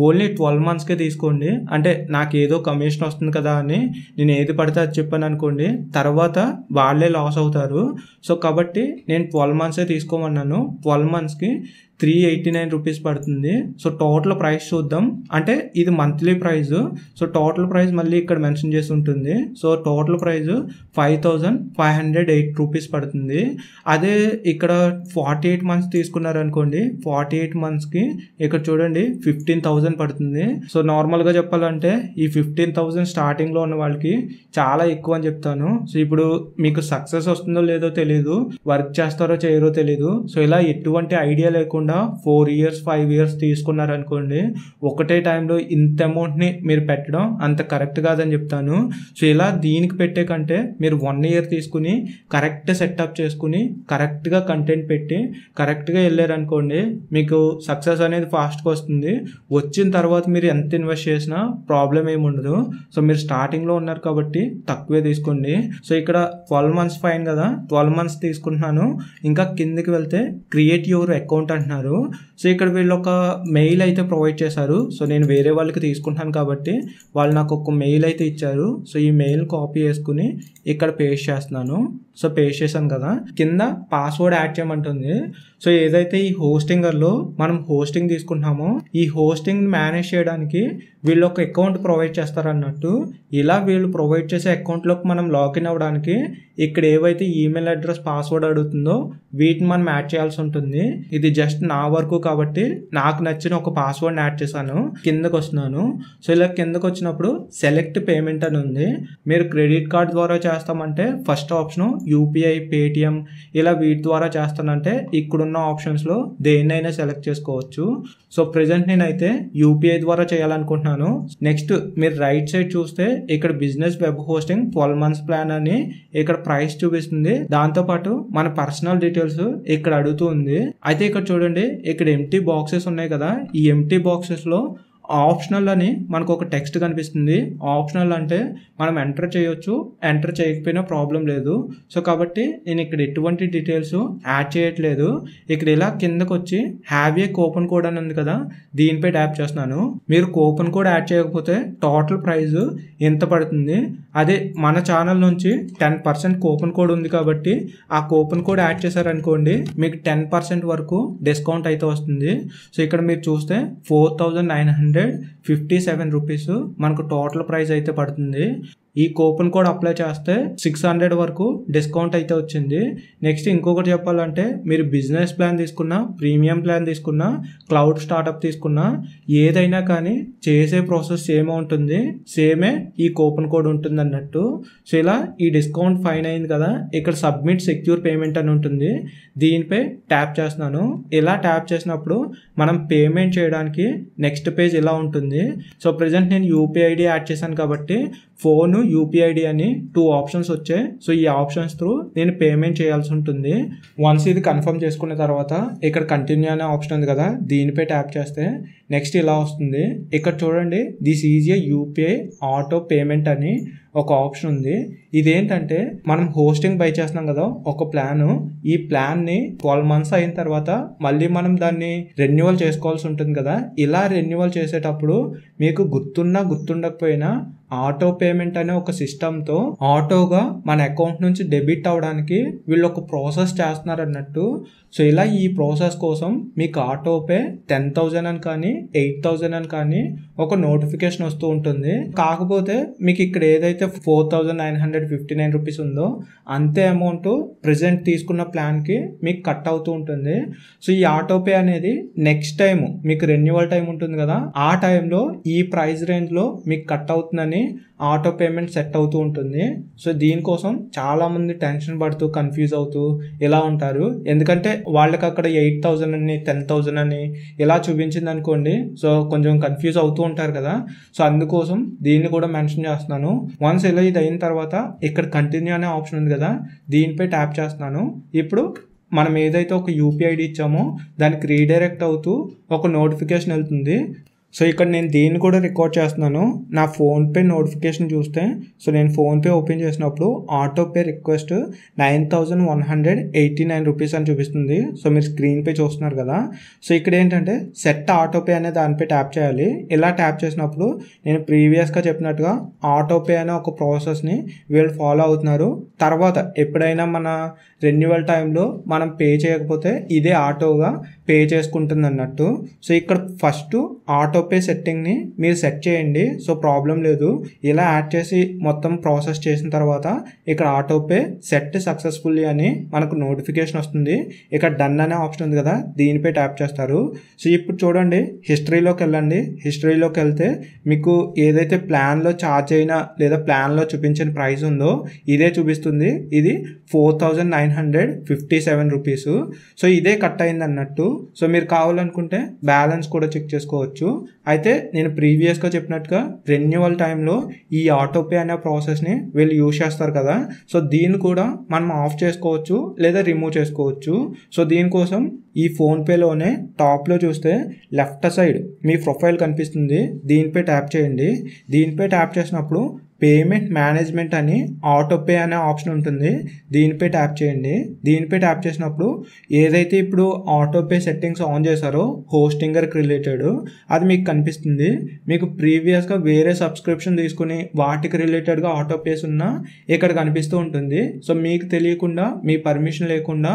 ఓన్లీ 12 మంత్స్కే తీసుకోండి. అంటే నాకు ఏదో కమిషన్ వస్తుంది కదా అని నేను ఏది పడితే అది చెప్పాను అనుకోండి, తర్వాత వాళ్ళే లాస్ అవుతారు. సో కాబట్టి నేను 12 మంత్సే తీసుకోమన్నాను. 12 మంత్స్కి 389 రూపీస్ పడుతుంది. సో టోటల్ ప్రైస్ చూద్దాం. అంటే ఇది monthly price. So total price మళ్ళీ ఇక్కడ మెన్షన్ చేసి ఉంటుంది. సో టోటల్ ప్రైస్ 5508 రూపీస్ పడుతుంది. అదే ఇక్కడ 48 మంత్స్ తీసుకున్నారనుకోండి, 48 మంత్స్కి ఇక్కడ చూడండి 15,000 పడుతుంది. సో నార్మల్గా చెప్పాలంటే ఈ 15,000 స్టార్టింగ్లో ఉన్న వాళ్ళకి చాలా ఎక్కువ అని చెప్తాను. సో ఇప్పుడు మీకు సక్సెస్ వస్తుందో లేదో తెలియదు, వర్క్ చేస్తారో చేయరో తెలియదు. సో ఇలా ఎటువంటి ఐడియా లేకుండా 4 ఇయర్స్ 5 ఇయర్స్ తీసుకున్నారనుకోండి, ఒకటే టైంలో ఇంత అమౌంట్ని మీరు పెట్టడం అంత కరెక్ట్ కాదని చెప్తాను. సో ఇలా దీనికి పెట్టే కంటే మీరు 1 ఇయర్ తీసుకుని కరెక్ట్ సెటప్ చేసుకుని కరెక్ట్గా కంటెంట్ పెట్టి కరెక్ట్గా వెళ్ళారనుకోండి, మీకు సక్సెస్ అనేది ఫాస్ట్గా వస్తుంది. వచ్చిన తర్వాత మీరు ఎంత ఇన్వెస్ట్ చేసినా ప్రాబ్లం ఏమి ఉండదు. సో మీరు స్టార్టింగ్లో ఉన్నారు కాబట్టి తక్కువే తీసుకోండి. సో ఇక్కడ 12 మంత్స్ ఫైన్ కదా, 12 మంత్స్ తీసుకుంటున్నాను. ఇంకా కిందకి వెళ్తే క్రియేట్ యువర్ అకౌంట్ అంటున్నారు. సో ఇక్కడ వీళ్ళు ఒక మెయిల్ అయితే ప్రొవైడ్ చేశారు. సో నేను వేరే వాళ్ళకి తీసుకుంటాను కాబట్టి వాళ్ళు నాకు ఒక మెయిల్ అయితే ఇచ్చారు. సో ఈ మెయిల్ కాపీ చేసుకుని ఇక్కడ పేస్ట్ చేస్తున్నాను. సో పేస్ట్ చేశాను కదా, కింద పాస్వర్డ్ యాడ్ చేయమంటుంది. సో ఏదైతే ఈ హోస్టింగర్లో మనం హోస్టింగ్ తీసుకుంటున్నామో ఈ హోస్టింగ్ మేనేజ్ చేయడానికి వీళ్ళు ఒక అకౌంట్ ప్రొవైడ్ చేస్తారన్నట్టు. ఇలా వీళ్ళు ప్రొవైడ్ చేసే అకౌంట్లోకి మనం లాగిన్ అవ్వడానికి ఇక్కడ ఏవైతే ఈమెయిల్ అడ్రస్ పాస్వర్డ్ అడుగుతుందో వీటిని మనం యాడ్ చేయాల్సి ఉంటుంది. ఇది జస్ట్ నా వరకు కాబట్టి నాకు నచ్చిన ఒక పాస్వర్డ్ని యాడ్ చేశాను. కిందకు వస్తున్నాను. సో ఇలా కిందకు వచ్చినప్పుడు సెలెక్ట్ పేమెంట్ అని ఉంది. మీరు క్రెడిట్ కార్డ్ ద్వారా చేస్తామంటే ఫస్ట్ ఆప్షను UPI, పేటిఎం ఇలా వీటి ద్వారా చేస్తానంటే ఇక్కడున్న ఆప్షన్స్లో దేన్నైనా సెలెక్ట్ చేసుకోవచ్చు. సో ప్రెజెంట్ నేనైతే UPI ద్వారా చేయాలనుకుంటున్నాను. నెక్స్ట్ మీరు రైట్ సైడ్ చూస్తే ఇక్కడ business web hosting 12 months plan అని ఇక్కడ ప్రైస్ చూపిస్తుంది. దాంతోపాటు మన పర్సనల్ డీటెయిల్స్ ఇక్కడ అడుగుతుంది. అయితే ఇక్కడ చూడండి, ఇక్కడ ఎంటీ బాక్సెస్ ఉన్నాయి కదా, ఈ ఎంటీ బాక్సెస్లో ఆప్షనల్ అని మనకు ఒక టెక్స్ట్ కనిపిస్తుంది. ఆప్షనల్ అంటే మనం ఎంటర్ చేయొచ్చు, ఎంటర్ చేయకపోయినా ప్రాబ్లం లేదు. సో కాబట్టి నేను ఇక్కడ ఎటువంటి డీటెయిల్స్ యాడ్ చేయట్లేదు. ఇక్కడ ఇలా కిందకు వచ్చి హ్యావ్ ఏ కూపన్ కోడ్ అని ఉంది కదా, దీనిపై ట్యాప్ చేస్తున్నాను. మీరు కూపన్ కోడ్ యాడ్ చేయకపోతే టోటల్ ప్రైస్ ఎంత పడుతుంది. అదే మన ఛానల్ నుంచి 10% కూపన్ కోడ్ ఉంది కాబట్టి ఆ కూపన్ కోడ్ యాడ్ చేశారనుకోండి మీకు 10% వరకు డిస్కౌంట్ అయితే వస్తుంది. సో ఇక్కడ మీరు చూస్తే 4,957 రూపీస్ మనకు టోటల్ ప్రైస్ అయితే పడుతుంది. ఈ కూపన్ కోడ్ అప్లై చేస్తే 600 వరకు డిస్కౌంట్ అయితే వచ్చింది. నెక్స్ట్ ఇంకొకటి చెప్పాలంటే మీరు బిజినెస్ ప్లాన్ తీసుకున్నా, ప్రీమియం ప్లాన్ తీసుకున్నా, క్లౌడ్ స్టార్టప్ తీసుకున్నా ఏదైనా కానీ చేసే ప్రాసెస్ సేమే ఉంటుంది. సేమే ఈ కూపన్ కోడ్ ఉంటుంది అన్నట్టు. సో ఇలా ఈ డిస్కౌంట్ ఫైన్ అయింది కదా, ఇక్కడ సబ్మిట్ సెక్యూర్ పేమెంట్ అని ఉంటుంది. దీనిపై ట్యాప్ చేస్తున్నాను. ఇలా ట్యాప్ చేసినప్పుడు మనం పేమెంట్ చేయడానికి నెక్స్ట్ పేజ్ ఇలా ఉంటుంది. సో ప్రెజెంట్ నేను UPI ID యాడ్ చేశాను కాబట్టి ఫోను యూపీఐడి అని 2 ఆప్షన్స్ వచ్చాయి. సో ఈ ఆప్షన్స్ త్రూ నేను పేమెంట్ చేయాల్సి ఉంటుంది. వన్స్ ఇది కన్ఫర్మ్ చేసుకున్న తర్వాత ఇక్కడ కంటిన్యూ అనే ఆప్షన్ ఉంది కదా, దీనిపై ట్యాప్ చేస్తే నెక్స్ట్ ఇలా వస్తుంది. ఇక్కడ చూడండి, this is a UPI auto payment అని ఒక ఆప్షన్ ఉంది. ఇదేంటంటే మనం హోస్టింగ్ బై చేస్తున్నాం కదా ఒక ప్లాన్, ఈ ప్లాన్ని 12 months అయిన తర్వాత మళ్ళీ మనం దాన్ని రెన్యువల్ చేసుకోవాల్సి ఉంటుంది కదా. ఇలా రెన్యువల్ చేసేటప్పుడు మీకు గుర్తుండకపోయినా ఆటో పేమెంట్ అనే ఒక సిస్టమ్తో ఆటోగా మన అకౌంట్ నుంచి డెబిట్ అవడానికి వీళ్ళు ఒక ప్రాసెస్ చేస్తున్నారు అన్నట్టు. సో ఇలా ఈ ప్రాసెస్ కోసం మీకు ఆటోపే 10,000 అని కానీ 8,000 అని కానీ ఒక నోటిఫికేషన్ వస్తూ ఉంటుంది. కాకపోతే మీకు ఇక్కడ ఏదైతే 4,959 రూపీస్ ఉందో అంతే అమౌంట్ ప్రెజెంట్ తీసుకున్న ప్లాన్కి మీకు కట్ అవుతూ ఉంటుంది. సో ఈ ఆటోపే అనేది నెక్స్ట్ టైం మీకు రెన్యువల్ టైం ఉంటుంది కదా, ఆ టైంలో ఈ ప్రైస్ రేంజ్లో మీకు కట్ అవుతుందని ఆటో పేమెంట్ సెట్ అవుతూ ఉంటుంది. సో దీనికోసం చాలా మంది టెన్షన్ పడుతూ కన్ఫ్యూజ్ అవుతూ ఇలా ఉంటారు. ఎందుకంటే వాళ్ళకి అక్కడ 8,000 అని 10,000 అని ఇలా చూపించింది అనుకోండి, సో కొంచెం కన్ఫ్యూజ్ అవుతూ ఉంటారు కదా. సో అందుకోసం దీన్ని కూడా మెన్షన్ చేస్తున్నాను. వన్స్ ఇలా ఇది అయిన తర్వాత ఇక్కడ కంటిన్యూ అనే ఆప్షన్ ఉంది కదా, దీనిపై ట్యాప్ చేస్తున్నాను. ఇప్పుడు మనం ఏదైతే ఒక యూపీఐడి ఇచ్చామో దానికి రీడైరెక్ట్ అవుతూ ఒక నోటిఫికేషన్ వెళ్తుంది. సో ఇక్కడ నేను దీన్ని కూడా రికార్డ్ చేస్తున్నాను. నా ఫోన్పే నోటిఫికేషన్ చూస్తే, సో నేను ఫోన్పే ఓపెన్ చేసినప్పుడు ఆటోపే రిక్వెస్ట్ 9,189 రూపీస్ అని చూపిస్తుంది. సో మీరు స్క్రీన్ పే చూస్తున్నారు కదా. సో ఇక్కడ ఏంటంటే సెట్ ఆటోపే అనే దానిపై ట్యాప్ చేయాలి. ఇలా ట్యాప్ చేసినప్పుడు నేను ప్రీవియస్గా చెప్పినట్టుగా ఆటోపే అనే ఒక ప్రాసెస్ని వీళ్ళు ఫాలో అవుతున్నారు. తర్వాత ఎప్పుడైనా మన రెన్యువల్ టైంలో మనం పే చేయకపోతే ఇదే ఆటోగా పే చేసుకుంటుంది అన్నట్టు. సో ఇక్కడ ఫస్ట్ ఆటోపే సెట్టింగ్ని మీరు సెట్ చేయండి. సో ప్రాబ్లం లేదు. ఇలా యాడ్ చేసి మొత్తం ప్రాసెస్ చేసిన తర్వాత ఇక్కడ ఆటోపే సెట్ సక్సెస్ఫుల్లీ అని మనకు నోటిఫికేషన్ వస్తుంది. ఇక్కడ డన్ అనే ఆప్షన్ ఉంది కదా, దీనిపై ట్యాప్ చేస్తారు. సో ఇప్పుడు చూడండి, హిస్టరీలోకి వెళ్ళండి. హిస్టరీలోకి వెళ్తే మీకు ఏదైతే ప్లాన్లో ఛార్జ్ అయినా లేదా ప్లాన్లో చూపించిన ప్రైస్ ఉందో ఇదే చూపిస్తుంది. ఇది 4,957 రూపీస్. సో ఇదే కట్ అయింది అన్నట్టు. సో మీరు కావాలనుకుంటే బ్యాలెన్స్ కూడా చెక్ చేసుకోవచ్చు. అయితే నేను ప్రీవియస్గా చెప్పినట్టుగా రెన్యువల్ టైంలో ఈ ఆటోపే అనే ప్రాసెస్ని వీళ్ళు యూజ్ చేస్తారు కదా. సో దీన్ని కూడా మనం ఆఫ్ చేసుకోవచ్చు లేదా రిమూవ్ చేసుకోవచ్చు. సో దీనికోసం ఈ ఫోన్పేలోనే టాప్లో చూస్తే లెఫ్ట్ సైడ్ మీ ప్రొఫైల్ కనిపిస్తుంది. దీనిపై ట్యాప్ చేయండి. దీనిపై ట్యాప్ చేసినప్పుడు పేమెంట్ మేనేజ్మెంట్ అని ఆటోపే అనే ఆప్షన్ ఉంటుంది. దీనిపై ట్యాప్ చేయండి. దీనిపై ట్యాప్ చేసినప్పుడు ఏదైతే ఇప్పుడు ఆటోపే సెట్టింగ్స్ ఆన్ చేశారో హోస్టింగర్కి రిలేటెడ్ అది మీకు కనిపిస్తుంది. మీకు ప్రీవియస్గా వేరే సబ్స్క్రిప్షన్ తీసుకుని వాటికి రిలేటెడ్గా ఆటోపేస్ ఉన్నా ఇక్కడ కనిపిస్తూ ఉంటుంది. సో మీకు తెలియకుండా మీ పర్మిషన్ లేకుండా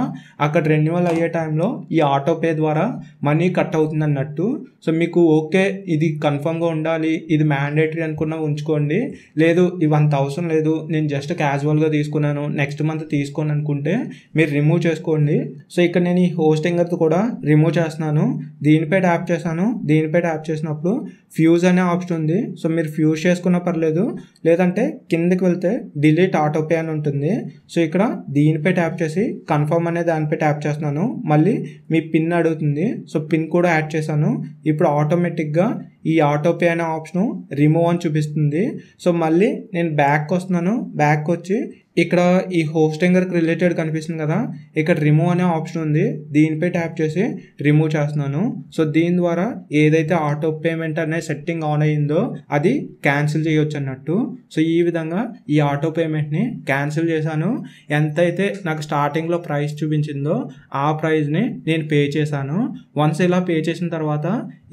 అక్కడ రెన్యువల్ అయ్యే టైంలో ఈ ఆటోపే ద్వారా మనీ కట్ అవుతుంది అన్నట్టు. సో మీకు ఓకే ఇది కన్ఫర్మ్గా ఉండాలి, ఇది మ్యాండేటరీ అనుకున్నా ఉంచుకోండి. లేదు ఇవంత అవసరం లేదు, నేను జస్ట్ క్యాజువల్గా తీసుకున్నాను, నెక్స్ట్ మంత్ తీసుకోను అనుకుంటే మీరు రిమూవ్ చేసుకోండి. సో ఇక్కడ నేను ఈ హోస్టింగర్తో కూడా రిమూవ్ చేస్తున్నాను. దీనిపై ట్యాప్ చేశాను. దీనిపై ట్యాప్ చేసినప్పుడు ఫ్యూజ్ అనే ఆప్షన్ ఉంది. సో మీరు ఫ్యూజ్ చేసుకున్నా పర్లేదు, లేదంటే కిందకి వెళ్తే డిలీట్ ఆటోపే అని ఉంటుంది. సో ఇక్కడ దీనిపై ట్యాప్ చేసి కన్ఫర్మ్ అనే దానిపై ట్యాప్ చేస్తున్నాను. మళ్ళీ మీ పిన్ అడుగుతుంది. సో పిన్ కూడా యాడ్ చేశాను. ఇప్పుడు ఆటోమేటిక్గా ఈ ఆటోపే అనే ఆప్షన్ రిమూవ్ అని చూపిస్తుంది. సో మళ్ళీ నేను బ్యాక్ వస్తున్నాను. బ్యాక్ వచ్చి ఇక్కడ ఈ హోస్టింగర్కి రిలేటెడ్ కనిపిస్తుంది కదా, ఇక్కడ రిమూవ్ అనే ఆప్షన్ ఉంది. దీనిపై ట్యాప్ చేసి రిమూవ్ చేస్తున్నాను. సో దీని ద్వారా ఏదైతే ఆటో పేమెంట్ అనే సెట్టింగ్ ఆన్ అయ్యిందో అది క్యాన్సిల్ చేయొచ్చు అన్నట్టు. సో ఈ విధంగా ఈ ఆటో పేమెంట్ని క్యాన్సిల్ చేశాను. ఎంతైతే నాకు స్టార్టింగ్లో ప్రైస్ చూపించిందో ఆ ప్రైస్ని నేను పే చేశాను. వన్స్ ఇలా పే చేసిన తర్వాత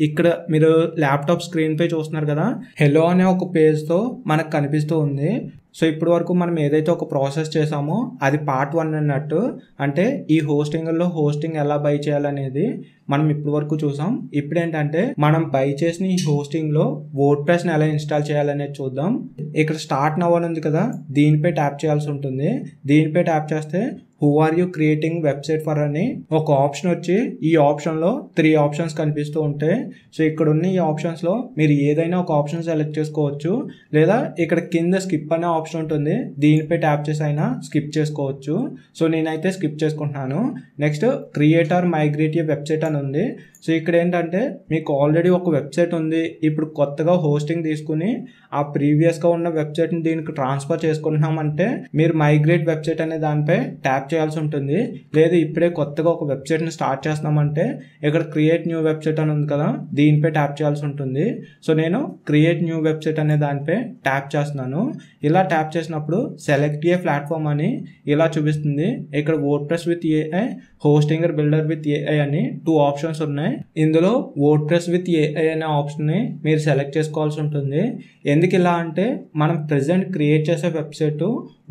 ఇక్కడ మీరు ల్యాప్టాప్ స్క్రీన్పై చూస్తున్నారు కదా, హెలో అనే ఒక పేజ్తో మనకు కనిపిస్తూ ఉంది. సో ఇప్పటి వరకు మనం ఏదైతే ఒక ప్రాసెస్ చేసామో అది పార్ట్ 1 అన్నట్టు. అంటే ఈ హోస్టింగ్లో హోస్టింగ్ ఎలా బై చేయాలనేది మనం ఇప్పటి వరకు చూసాం. ఇప్పుడు ఏంటంటే మనం బై చేసిన ఈ హోస్టింగ్లో వర్డ్ప్రెస్ని ఎలా ఇన్స్టాల్ చేయాలనేది చూద్దాం. ఇక్కడ స్టార్ట్ నవ్ అని ఉంది కదా, దీనిపై ట్యాప్ చేయాల్సి ఉంటుంది. దీనిపై ట్యాప్ చేస్తే who are you creating website for అని ఒక ఆప్షన్ వచ్చి ఈ ఆప్షన్లో 3 ఆప్షన్స్ కనిపిస్తూ ఉంటాయి. సో ఇక్కడ ఉన్న ఈ ఆప్షన్స్లో మీరు ఏదైనా ఒక ఆప్షన్ సెలెక్ట్ చేసుకోవచ్చు, లేదా ఇక్కడ కింద స్కిప్ అనే ఆప్షన్ ఉంటుంది, దీనిపై ట్యాప్ చేసి అయినా స్కిప్ చేసుకోవచ్చు. సో నేనైతే స్కిప్ చేసుకుంటున్నాను. Next create are migrate A website అని ఉంది. సో ఇక్కడ ఏంటంటే మీకు ఆల్రెడీ ఒక వెబ్సైట్ ఉంది, ఇప్పుడు కొత్తగా హోస్టింగ్ తీసుకుని ఆ ప్రీవియస్గా ఉన్న వెబ్సైట్ని దీనికి ట్రాన్స్ఫర్ చేసుకుంటున్నామంటే మీరు మైగ్రేట్ వెబ్సైట్ అనే దానిపై ట్యాప్ చేయాల్సి ఉంటుంది. లేదు ఇప్పుడే కొత్తగా ఒక వెబ్సైట్ని స్టార్ట్ చేస్తున్నామంటే ఇక్కడ క్రియేట్ న్యూ వెబ్సైట్ అని ఉంది కదా, దీనిపై ట్యాప్ చేయాల్సి ఉంటుంది. సో నేను క్రియేట్ న్యూ వెబ్సైట్ అనే దానిపై ట్యాప్ చేస్తున్నాను. ఇలా ట్యాప్ చేసినప్పుడు సెలెక్ట్ ఏ ప్లాట్ఫామ్ అని ఇలా చూపిస్తుంది. ఇక్కడ WordPress with AI, Hostinger builder with AI అని 2 ఆప్షన్స్ ఉన్నాయి. ఇందులో వర్డ్ప్రెస్ విత్ ఏఐ అనే ఆప్షన్ని మీరు సెలెక్ట్ చేసుకోవాల్సి ఉంటుంది. ఎందుకు ఇలా అంటే మనం ప్రెజెంట్ క్రియేట్ చేసే వెబ్సైట్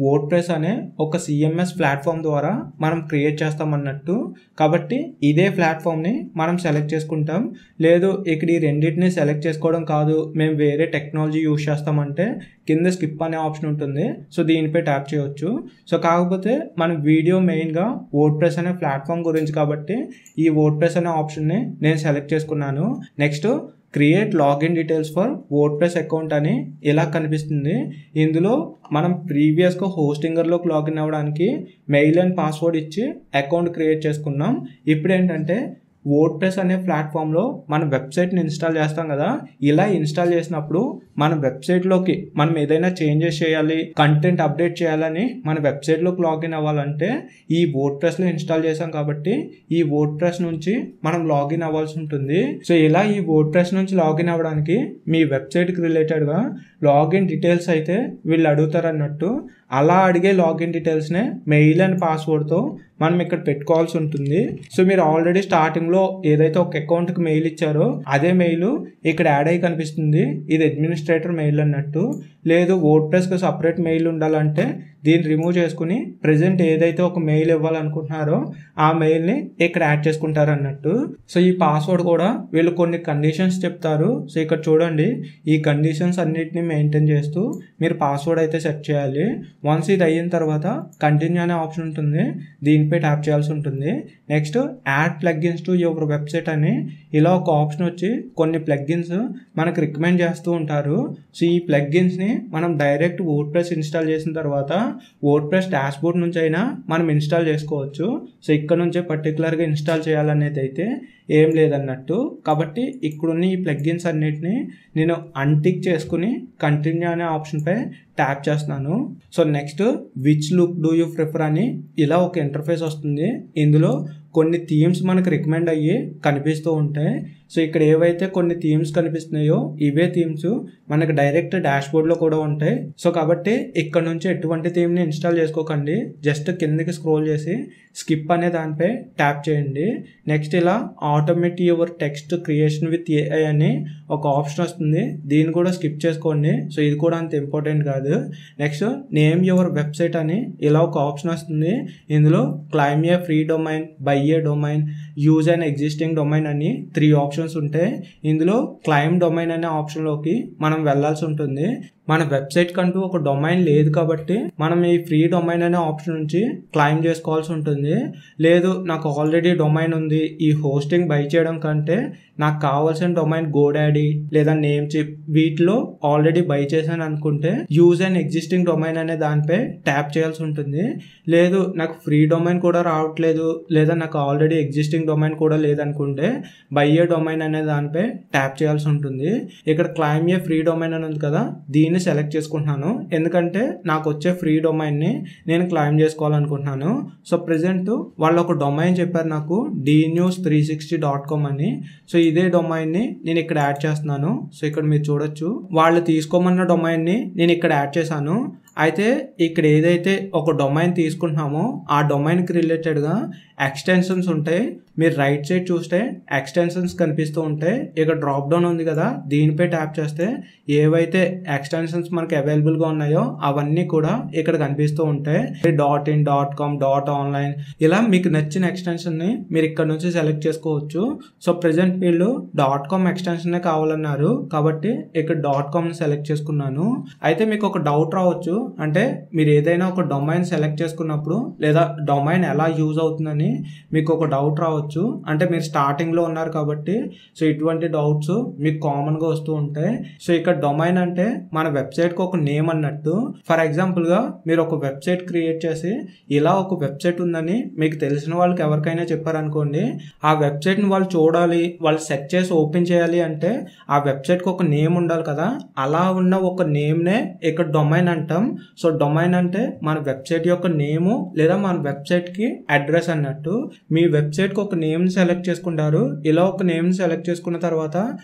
వర్డ్ప్రెస్ అనే ఒక సిఎంఎస్ ప్లాట్ఫామ్ ద్వారా మనం క్రియేట్ చేస్తామన్నట్టు. కాబట్టి ఇదే ప్లాట్ఫామ్ని మనం సెలెక్ట్ చేసుకుంటాం. లేదు ఇక్కడ ఈ రెండింటిని సెలెక్ట్ చేసుకోవడం కాదు, మేము వేరే టెక్నాలజీ యూజ్ చేస్తామంటే కింద స్కిప్ అనే ఆప్షన్ ఉంటుంది. సో దీనిపై ట్యాప్ చేయవచ్చు. సో కాకపోతే మన వీడియో మెయిన్గా వర్డ్ప్రెస్ అనే ప్లాట్ఫామ్ గురించి కాబట్టి ఈ వర్డ్ప్రెస్ అనే ఆప్షన్ని నేను సెలెక్ట్ చేసుకున్నాను. Next create login details for WordPress account అని ఇలా కనిపిస్తుంది. ఇందులో మనం ప్రీవియస్గా హోస్టింగర్లోకి లాగిన్ అవ్వడానికి మెయిల్ అండ్ పాస్వర్డ్ ఇచ్చి అకౌంట్ క్రియేట్ చేసుకున్నాం. ఇప్పుడు ఏంటంటే వర్డ్ప్రెస్ అనే ప్లాట్ఫామ్లో మన వెబ్సైట్ని ఇన్స్టాల్ చేస్తాం కదా, ఇలా ఇన్స్టాల్ చేసినప్పుడు మన వెబ్సైట్లోకి మనం ఏదైనా చేంజెస్ చేయాలి, కంటెంట్ అప్డేట్ చేయాలని మన వెబ్సైట్లోకి లాగిన్ అవ్వాలంటే ఈ వర్డ్ప్రెస్లో ఇన్స్టాల్ చేసాం కాబట్టి ఈ వర్డ్ప్రెస్ నుంచి మనం లాగిన్ అవ్వాల్సి ఉంటుంది. సో ఇలా ఈ వర్డ్ప్రెస్ నుంచి లాగిన్ అవ్వడానికి మీ వెబ్సైట్కి రిలేటెడ్గా లాగిన్ డీటెయిల్స్ అయితే వీళ్ళు అడుగుతారు అన్నట్టు. అలా అడిగే లాగిన్ డీటెయిల్స్నే మెయిల్ అండ్ పాస్వర్డ్తో మనం ఇక్కడ పెట్టుకోవాల్సి ఉంటుంది. సో మీరు ఆల్రెడీ స్టార్టింగ్లో ఏదైతే ఒక అకౌంట్కి మెయిల్ ఇచ్చారో అదే మెయిల్ ఇక్కడ యాడ్ అయ్యి కనిపిస్తుంది. ఇది అడ్మినిస్ట్రేటర్ మెయిల్ అన్నట్టు. లేదు వర్డ్ప్రెస్కి సపరేట్ మెయిల్ ఉండాలంటే దీన్ని రిమూవ్ చేసుకుని ప్రెజెంట్ ఏదైతే ఒక మెయిల్ ఇవ్వాలనుకుంటున్నారో ఆ మెయిల్ని ఇక్కడ యాడ్ చేసుకుంటారు అన్నట్టు. సో ఈ పాస్వర్డ్ కూడా వీళ్ళు కొన్ని కండిషన్స్ చెప్తారు. సో ఇక్కడ చూడండి, ఈ కండిషన్స్ అన్నిటిని మెయింటైన్ చేస్తూ మీరు పాస్వర్డ్ అయితే సెట్ చేయాలి. వన్స్ ఇది అయిన తర్వాత కంటిన్యూ అనే ఆప్షన్ ఉంటుంది, దీనిపై ట్యాప్ చేయాల్సి ఉంటుంది. Next add plugins to your website అని ఇలా ఒక ఆప్షన్ వచ్చి కొన్ని ప్లగ్గిన్స్ మనకు రికమెండ్ చేస్తూ ఉంటారు. సో ఈ ప్లగ్గిన్స్ని మనం డైరెక్ట్ వర్డ్ప్రెస్ ఇన్స్టాల్ చేసిన తర్వాత వర్డ్ప్రెస్ డాష్బోర్డ్ నుంచి అయినా మనం ఇన్స్టాల్ చేసుకోవచ్చు. సో ఇక్కడ నుంచే పర్టికులర్గా ఇన్స్టాల్ చేయాలనేది అయితే ఏం లేదన్నట్టు. కాబట్టి ఇక్కడున్న ఈ ప్లగ్గిన్స్ అన్నిటిని నేను అన్టిక్ చేసుకుని కంటిన్యూ అనే ఆప్షన్పై ట్యాప్ చేస్తున్నాను. So next which look do you prefer అని ఇలా ఒక ఇంటర్ఫేస్ వస్తుంది. ఇందులో కొన్ని థీమ్స్ మనకు రికమెండ్ అయ్యి కనిపిస్తూ ఉంటాయి. సో ఇక్కడ ఏవైతే కొన్ని థీమ్స్ కనిపిస్తున్నాయో ఇవే థీమ్స్ మనకు డైరెక్ట్ డాష్బోర్డ్లో కూడా ఉంటాయి. సో కాబట్టి ఇక్కడ నుంచి ఎటువంటి థీమ్ని ఇన్స్టాల్ చేసుకోకండి, జస్ట్ కిందకి స్క్రోల్ చేసి స్కిప్ అనే దానిపై ట్యాప్ చేయండి. నెక్స్ట్ ఇలా automate your text creation with AI అని ఒక ఆప్షన్ వస్తుంది, దీన్ని కూడా స్కిప్ చేసుకోండి. సో ఇది కూడా అంత ఇంపార్టెంట్ కాదు. నెక్స్ట్ నేమ్ యువర్ వెబ్సైట్ అని ఇలా ఒక ఆప్షన్ వస్తుంది. ఇందులో claim A free domain, by A domain, use and existing domain అని 3 ఆప్షన్స్ ఉంటాయి. ఇందులో క్లైమ్ డొమైన్ అనే ఆప్షన్లోకి మనం వెళ్ళాల్సి ఉంటుంది. మన వెబ్సైట్ కంటూ ఒక డొమైన్ లేదు కాబట్టి మనం ఈ ఫ్రీ డొమైన్ అనే ఆప్షన్ నుంచి క్లైమ్ చేసుకోవాల్సి ఉంటుంది. లేదు నాకు ఆల్రెడీ డొమైన్ ఉంది, ఈ హోస్టింగ్ బై చేయడం కంటే నాకు కావాల్సిన డొమైన్ గోడాడీ లేదా నేమ్ చిప్ వీటిలో ఆల్రెడీ బై చేశాను అనుకుంటే యూజ్ అండ్ ఎగ్జిస్టింగ్ డొమైన్ అనే దానిపై ట్యాప్ చేయాల్సి ఉంటుంది. లేదు నాకు ఫ్రీ డొమైన్ కూడా రావట్లేదు, లేదా నాకు ఆల్రెడీ ఎగ్జిస్టింగ్ డొమైన్ కూడా లేదనుకుంటే బై ఏ డొమైన్ అనే దానిపై ట్యాప్ చేయాల్సి ఉంటుంది. ఇక్కడ క్లైమ్ ఏ ఫ్రీ డొమైన్ అని ఉంది కదా, దీన్ని సెలెక్ట్ చేసుకుంటున్నాను ఎందుకంటే నాకు వచ్చే ఫ్రీ డొమైన్ని నేను క్లైమ్ చేసుకోవాలనుకుంటున్నాను. సో ప్రెజెంట్ వాళ్ళు ఒక డొమైన్ చెప్పారు నాకు dnews360.com అని. సో ఇదే డొమైన్ని నేను ఇక్కడ యాడ్ చేస్తున్నాను. సో ఇక్కడ మీరు చూడొచ్చు వాళ్ళు తీసుకోమన్న డొమైన్ని నేను ఇక్కడ యాడ్ చేశాను. అయితే ఇక్కడ ఏదైతే ఒక డొమైన్ తీసుకుంటున్నామో ఆ డొమైన్కి రిలేటెడ్గా ఎక్స్టెన్షన్స్ ఉంటాయి. మీరు రైట్ సైడ్ చూస్తే ఎక్స్టెన్షన్స్ కనిపిస్తూ ఉంటాయి. ఇక్కడ డ్రాప్ డౌన్ ఉంది కదా, దీనిపై ట్యాప్ చేస్తే ఏవైతే ఎక్స్టెన్షన్స్ మనకి అవైలబుల్గా ఉన్నాయో అవన్నీ కూడా ఇక్కడ కనిపిస్తూ ఉంటాయి. .in, .com, .online ఇలా మీకు నచ్చిన ఎక్స్టెన్షన్ని మీరు ఇక్కడ నుంచి సెలెక్ట్ చేసుకోవచ్చు. సో ప్రెజెంట్ వీళ్ళు .com ఎక్స్టెన్షనే కావాలన్నారు కాబట్టి ఇక్కడ .com సెలెక్ట్ చేసుకున్నాను. అయితే మీకు ఒక డౌట్ రావచ్చు, అంటే మీరు ఏదైనా ఒక డొమైన్ సెలెక్ట్ చేసుకున్నప్పుడు లేదా డొమైన్ ఎలా యూజ్ అవుతుందని మీకు ఒక డౌట్ రావచ్చు. అంటే మీరు స్టార్టింగ్లో ఉన్నారు కాబట్టి సో ఇటువంటి డౌట్స్ మీకు కామన్గా వస్తూ ఉంటాయి. సో ఇక్కడ డొమైన్ అంటే మన వెబ్సైట్కి ఒక నేమ్ అన్నట్టు. ఫర్ ఎగ్జాంపుల్గా మీరు ఒక వెబ్సైట్ క్రియేట్ చేసి ఇలా ఒక వెబ్సైట్ ఉందని మీకు తెలిసిన వాళ్ళకి ఎవరికైనా చెప్పారనుకోండి, ఆ వెబ్సైట్ని వాళ్ళు చూడాలి, వాళ్ళు సెర్చ్ చేసి ఓపెన్ చేయాలి అంటే ఆ వెబ్సైట్కి ఒక నేమ్ ఉండాలి కదా. అలా ఉన్న ఒక నేమ్నే ఇక్కడ డొమైన్ అంటాం. సో డొమైన్ అంటే మన వెబ్సైట్ యొక్క నేము లేదా మన వెబ్సైట్కి అడ్రస్ అన్నట్టు. మీ వెబ్సైట్కి ఒక నేమ్ సెలెక్ట్ చేసుకుంటారు. ఇలా ఒక నేమ్ సెలెక్ట్ చేసుకున్న తర్వాత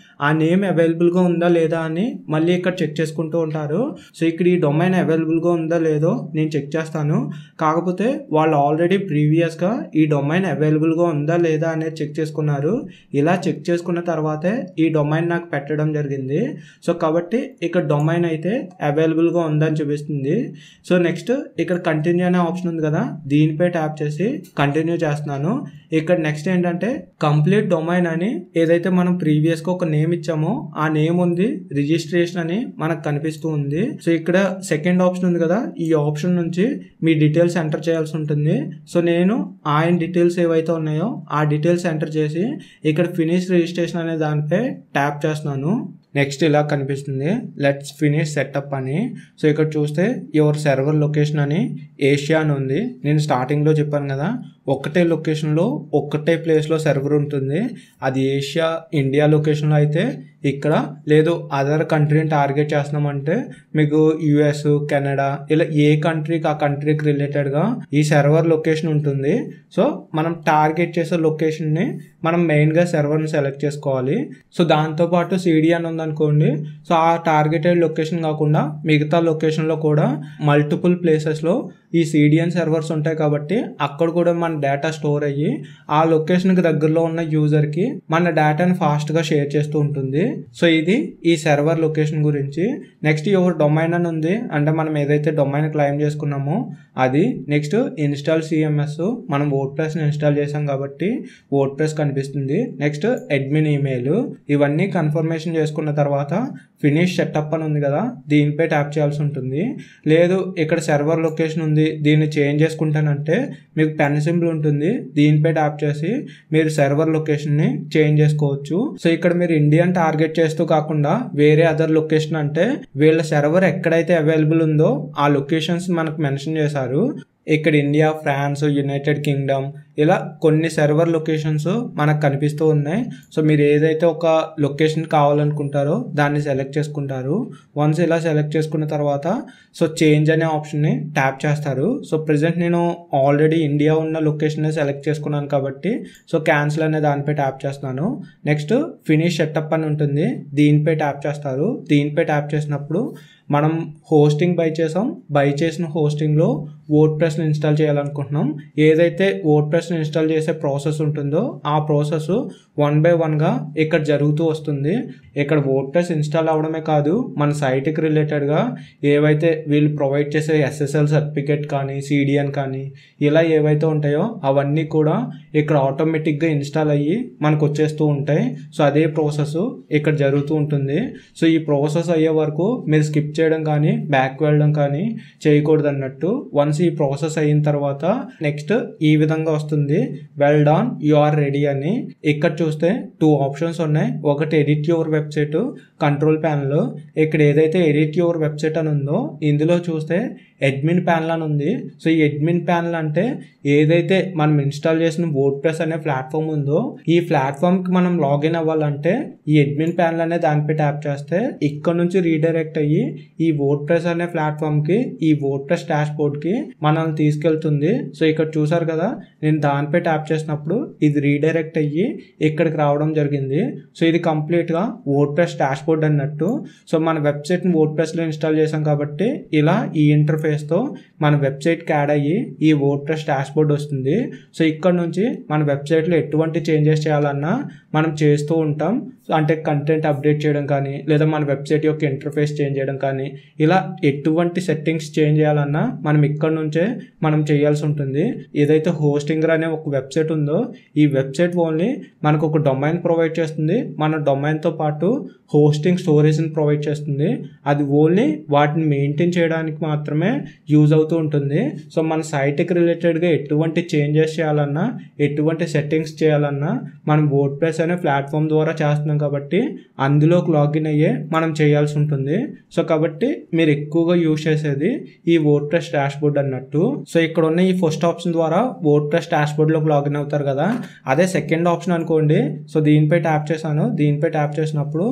ఆ నేమ్ అవైలబుల్గా ఉందా లేదా అని మళ్ళీ ఇక్కడ చెక్ చేసుకుంటూ ఉంటారు. సో ఇక్కడ ఈ డొమైన్ అవైలబుల్గా ఉందా లేదో నేను చెక్ చేస్తాను. కాకపోతే వాళ్ళు ఆల్రెడీ ప్రీవియస్గా ఈ డొమైన్ అవైలబుల్గా ఉందా లేదా అనేది చెక్ చేసుకున్నారు. ఇలా చెక్ చేసుకున్న తర్వాతే ఈ డొమైన్ నాకు పెట్టడం జరిగింది. సో కాబట్టి ఇక్కడ డొమైన్ అయితే అవైలబుల్గా ఉందని చూపిస్తుంది. సో నెక్స్ట్ ఇక్కడ కంటిన్యూ అనే ఆప్షన్ ఉంది కదా, దీనిపై ట్యాప్ చేసి కంటిన్యూ చేస్తున్నాను. ఇక్కడ నెక్స్ట్ ఏంటంటే కంప్లీట్ డొమైన్ అని ఏదైతే మనం ప్రీవియస్గా ఒక నేమ్ ఇచ్చామో ఆ నేమ్ ఉంది, రిజిస్ట్రేషన్ అని మనకు కనిపిస్తూ ఉంది. సో ఇక్కడ సెకండ్ ఆప్షన్ ఉంది కదా, ఈ ఆప్షన్ నుంచి మీ డీటెయిల్స్ ఎంటర్ చేయాల్సి ఉంటుంది. సో నేను ఆయన డీటెయిల్స్ ఏవైతే ఉన్నాయో ఆ డీటెయిల్స్ ఎంటర్ చేసి ఇక్కడ ఫినిష్ రిజిస్ట్రేషన్ అనే దానిపై ట్యాప్ చేస్తున్నాను. నెక్స్ట్ ఇలా కనిపిస్తుంది, లెట్స్ ఫినిష్ సెటప్ అని. సో ఇక్కడ చూస్తే యువర్ సర్వర్ లొకేషన్ అని ఏషియా అని ఉంది. నేను స్టార్టింగ్లో చెప్పాను కదా, ఒకటే లొకేషన్లో ఒకటే ప్లేస్లో సర్వర్ ఉంటుంది. అది ఏషియా ఇండియా లొకేషన్లో అయితే ఇక్కడ, లేదు అదర్ కంట్రీని టార్గెట్ చేస్తున్నామంటే మీకు యుఎస్ కెనడా ఇలా ఏ కంట్రీకి ఆ కంట్రీకి రిలేటెడ్గా ఈ సర్వర్ లొకేషన్ ఉంటుంది. సో మనం టార్గెట్ చేసే లొకేషన్ని మనం మెయిన్గా సర్వర్ని సెలెక్ట్ చేసుకోవాలి. సో దాంతోపాటు సిడి అని ఉందనుకోండి, సో ఆ టార్గెటెడ్ లొకేషన్ కాకుండా మిగతా లొకేషన్లో కూడా మల్టిపుల్ ప్లేసెస్లో ఈ సిడిఎన్ సర్వర్స్ ఉంటాయి కాబట్టి అక్కడ కూడా మన డేటా స్టోర్ అయ్యి ఆ లొకేషన్కి దగ్గరలో ఉన్న యూజర్కి మన డేటాని ఫాస్ట్గా షేర్ చేస్తూ ఉంటుంది. సో ఇది ఈ సర్వర్ లొకేషన్ గురించి. నెక్స్ట్ యువర్ డొమైన్ అని ఉంది, అంటే మనం ఏదైతే డొమైన్ క్లైమ్ చేసుకున్నామో అది. నెక్స్ట్ ఇన్స్టాల్ సిఎంఎస్, మనం వర్డ్ప్రెస్ని ఇన్స్టాల్ చేసాం కాబట్టి వర్డ్ప్రెస్ కనిపిస్తుంది. నెక్స్ట్ అడ్మిన్ ఈమెయిల్, ఇవన్నీ కన్ఫర్మేషన్ చేసుకున్న తర్వాత ఫినిష్ సెటప్ అని ఉంది కదా, దీనిపై ట్యాప్ చేయాల్సి ఉంటుంది. లేదు ఇక్కడ సర్వర్ లొకేషన్ ఉంది, దీన్ని చేంజ్ చేసుకుంటానంటే మీకు పెన్ సింబల్ ఉంటుంది, దీనిపై ట్యాప్ చేసి మీరు సర్వర్ లొకేషన్ని చేంజ్ చేసుకోవచ్చు. సో ఇక్కడ మీరు ఇండియన్ టార్గెట్ చేస్తూ కాకుండా వేరే అదర్ లొకేషన్ అంటే వీళ్ళ సర్వర్ ఎక్కడైతే అవైలబుల్ ఉందో ఆ లొకేషన్స్ మనకు మెన్షన్ చేశారు. ఇక్కడ ఇండియా, ఫ్రాన్స్, యునైటెడ్ కింగ్డమ్ ఇలా కొన్ని సర్వర్ లొకేషన్స్ మనకు కనిపిస్తూ ఉన్నాయి. సో మీరు ఏదైతే ఒక లొకేషన్ కావాలనుకుంటారో దాన్ని సెలెక్ట్ చేసుకుంటారు. వన్స్ ఇలా సెలెక్ట్ చేసుకున్న తర్వాత సో చేంజ్ అనే ఆప్షన్ని ట్యాప్ చేస్తారు. సో ప్రెజెంట్ నేను ఆల్రెడీ ఇండియా ఉన్న లొకేషన్ని సెలెక్ట్ చేసుకున్నాను కాబట్టి సో క్యాన్సిల్ అనే దానిపై ట్యాప్ చేస్తున్నాను. నెక్స్ట్ ఫినిష్ సెటప్ అని ఉంటుంది, దీనిపై ట్యాప్ చేస్తారు. దీనిపై ట్యాప్ చేసినప్పుడు మనం హోస్టింగ్ బై చేసిన హోస్టింగ్లో వర్డ్ప్రెస్ని ఇన్స్టాల్ చేయాలనుకుంటున్నాం. ఏదైతే వర్డ్ప్రెస్ని ఇన్స్టాల్ చేసే ప్రాసెస్ ఉంటుందో ఆ ప్రాసెస్ 1 by 1గా ఇక్కడ జరుగుతూ వస్తుంది. ఇక్కడ వర్డ్ప్రెస్ ఇన్స్టాల్ అవ్వడమే కాదు, మన సైట్కి రిలేటెడ్గా ఏవైతే వీళ్ళు ప్రొవైడ్ చేసే ఎస్ఎస్ఎల్ సర్టిఫికేట్ కానీ సిడిఎన్ కానీ ఇలా ఏవైతే ఉంటాయో అవన్నీ కూడా ఇక్కడ ఆటోమేటిక్గా ఇన్స్టాల్ అయ్యి మనకు వచ్చేస్తూ ఉంటాయి. సో అదే ప్రాసెస్ ఇక్కడ జరుగుతూ ఉంటుంది. సో ఈ ప్రాసెస్ అయ్యే వరకు మీరు స్కిప్ చేయడం కానీ బ్యాక్ వెళ్ళడం కానీ చేయకూడదు అన్నట్టు. వన్స్ ఈ ప్రాసెస్ అయిన తర్వాత నెక్స్ట్ ఈ విధంగా వస్తుంది, well done you are ready అని. ఇక్కడ చూస్తే 2 ఆప్షన్స్ ఉన్నాయి, ఒకటి edit your website control panel. ఇక్కడ ఏదైతే ఎడిట్ యువర్ వెబ్సైట్ అని ఉందో ఇందులో చూస్తే అడ్మిన్ ప్యానల్ అని ఉంది. సో ఈ అడ్మిన్ ప్యానల్ అంటే ఏదైతే మనం ఇన్స్టాల్ చేసిన వర్డ్ప్రెస్ అనే ప్లాట్ఫామ్ ఉందో ఈ ప్లాట్ఫామ్కి మనం లాగిన్ అవ్వాలంటే ఈ అడ్మిన్ ప్యానల్ అనే దానిపై ట్యాప్ చేస్తే ఇక్కడ నుంచి రీడైరెక్ట్ అయ్యి ఈ వర్డ్ప్రెస్ అనే ప్లాట్ఫామ్కి ఈ వర్డ్ప్రెస్ డాష్బోర్డ్కి మనల్ని తీసుకెళ్తుంది. సో ఇక్కడ చూసారు కదా, నేను దానిపై ట్యాప్ చేసినప్పుడు ఇది రీడైరెక్ట్ అయ్యి ఇక్కడికి రావడం జరిగింది. సో ఇది కంప్లీట్గా వర్డ్ప్రెస్ డాష్బోర్డ్ అన్నట్టు. సో మన వెబ్సైట్ని వర్డ్ప్రెస్లో ఇన్స్టాల్ చేసాం కాబట్టి ఇలా ఈ ఇంటర్ఫేస్తో మన వెబ్సైట్కి యాడ్ అయ్యి ఈ వర్డ్ప్రెస్ డాష్బోర్డ్ వస్తుంది. సో ఇక్కడ నుంచి మన వెబ్సైట్లో ఎటువంటి చేంజెస్ చేయాలన్నా మనం చేస్తూ ఉంటాం. అంటే కంటెంట్ అప్డేట్ చేయడం కానీ లేదా మన వెబ్సైట్ యొక్క ఇంటర్ఫేస్ చేంజ్ చేయడం కానీ ఇలా ఎటువంటి సెట్టింగ్స్ చేంజ్ చేయాలన్నా మనం ఇక్కడ నుంచే మనం చేయాల్సి ఉంటుంది. ఏదైతే హోస్టింగ్ హోస్టింగర్ అనే ఒక వెబ్సైట్ ఉందో ఈ వెబ్సైట్ ఓన్లీ మనకు ఒక డొమైన్ ప్రొవైడ్ చేస్తుంది. మన డొమైన్తో పాటు హోస్టింగ్ స్టోరేజ్ని ప్రొవైడ్ చేస్తుంది. అది ఓన్లీ వాటిని మెయింటైన్ చేయడానికి మాత్రమే యూజ్ అవుతూ ఉంటుంది. సో మన సైట్కి రిలేటెడ్గా ఎటువంటి చేంజెస్ చేయాలన్నా, ఎటువంటి సెట్టింగ్స్ చేయాలన్నా మనం వర్డ్ప్రెస్ అనే ప్లాట్ఫామ్ ద్వారా చేస్తున్నాం కాబట్టి అందులోకి లాగిన్ అయ్యే మనం చేయాల్సి ఉంటుంది. సో కాబట్టి మీరు ఎక్కువగా యూజ్ చేసేది ఈ వర్డ్ప్రెస్ డాష్బోర్డ్ అన్నట్టు. సో ఇక్కడ ఉన్న ఈ ఫస్ట్ ఆప్షన్ ద్వారా వర్డ్ప్రెస్ డాష్బోర్డ్లోకి లాగిన్ అవుతారు కదా. అదే సెకండ్ ఆప్షన్ అనుకోండి. సో దీనిపై ట్యాప్ చేశాను. దీనిపై ట్యాప్ చేసినప్పుడు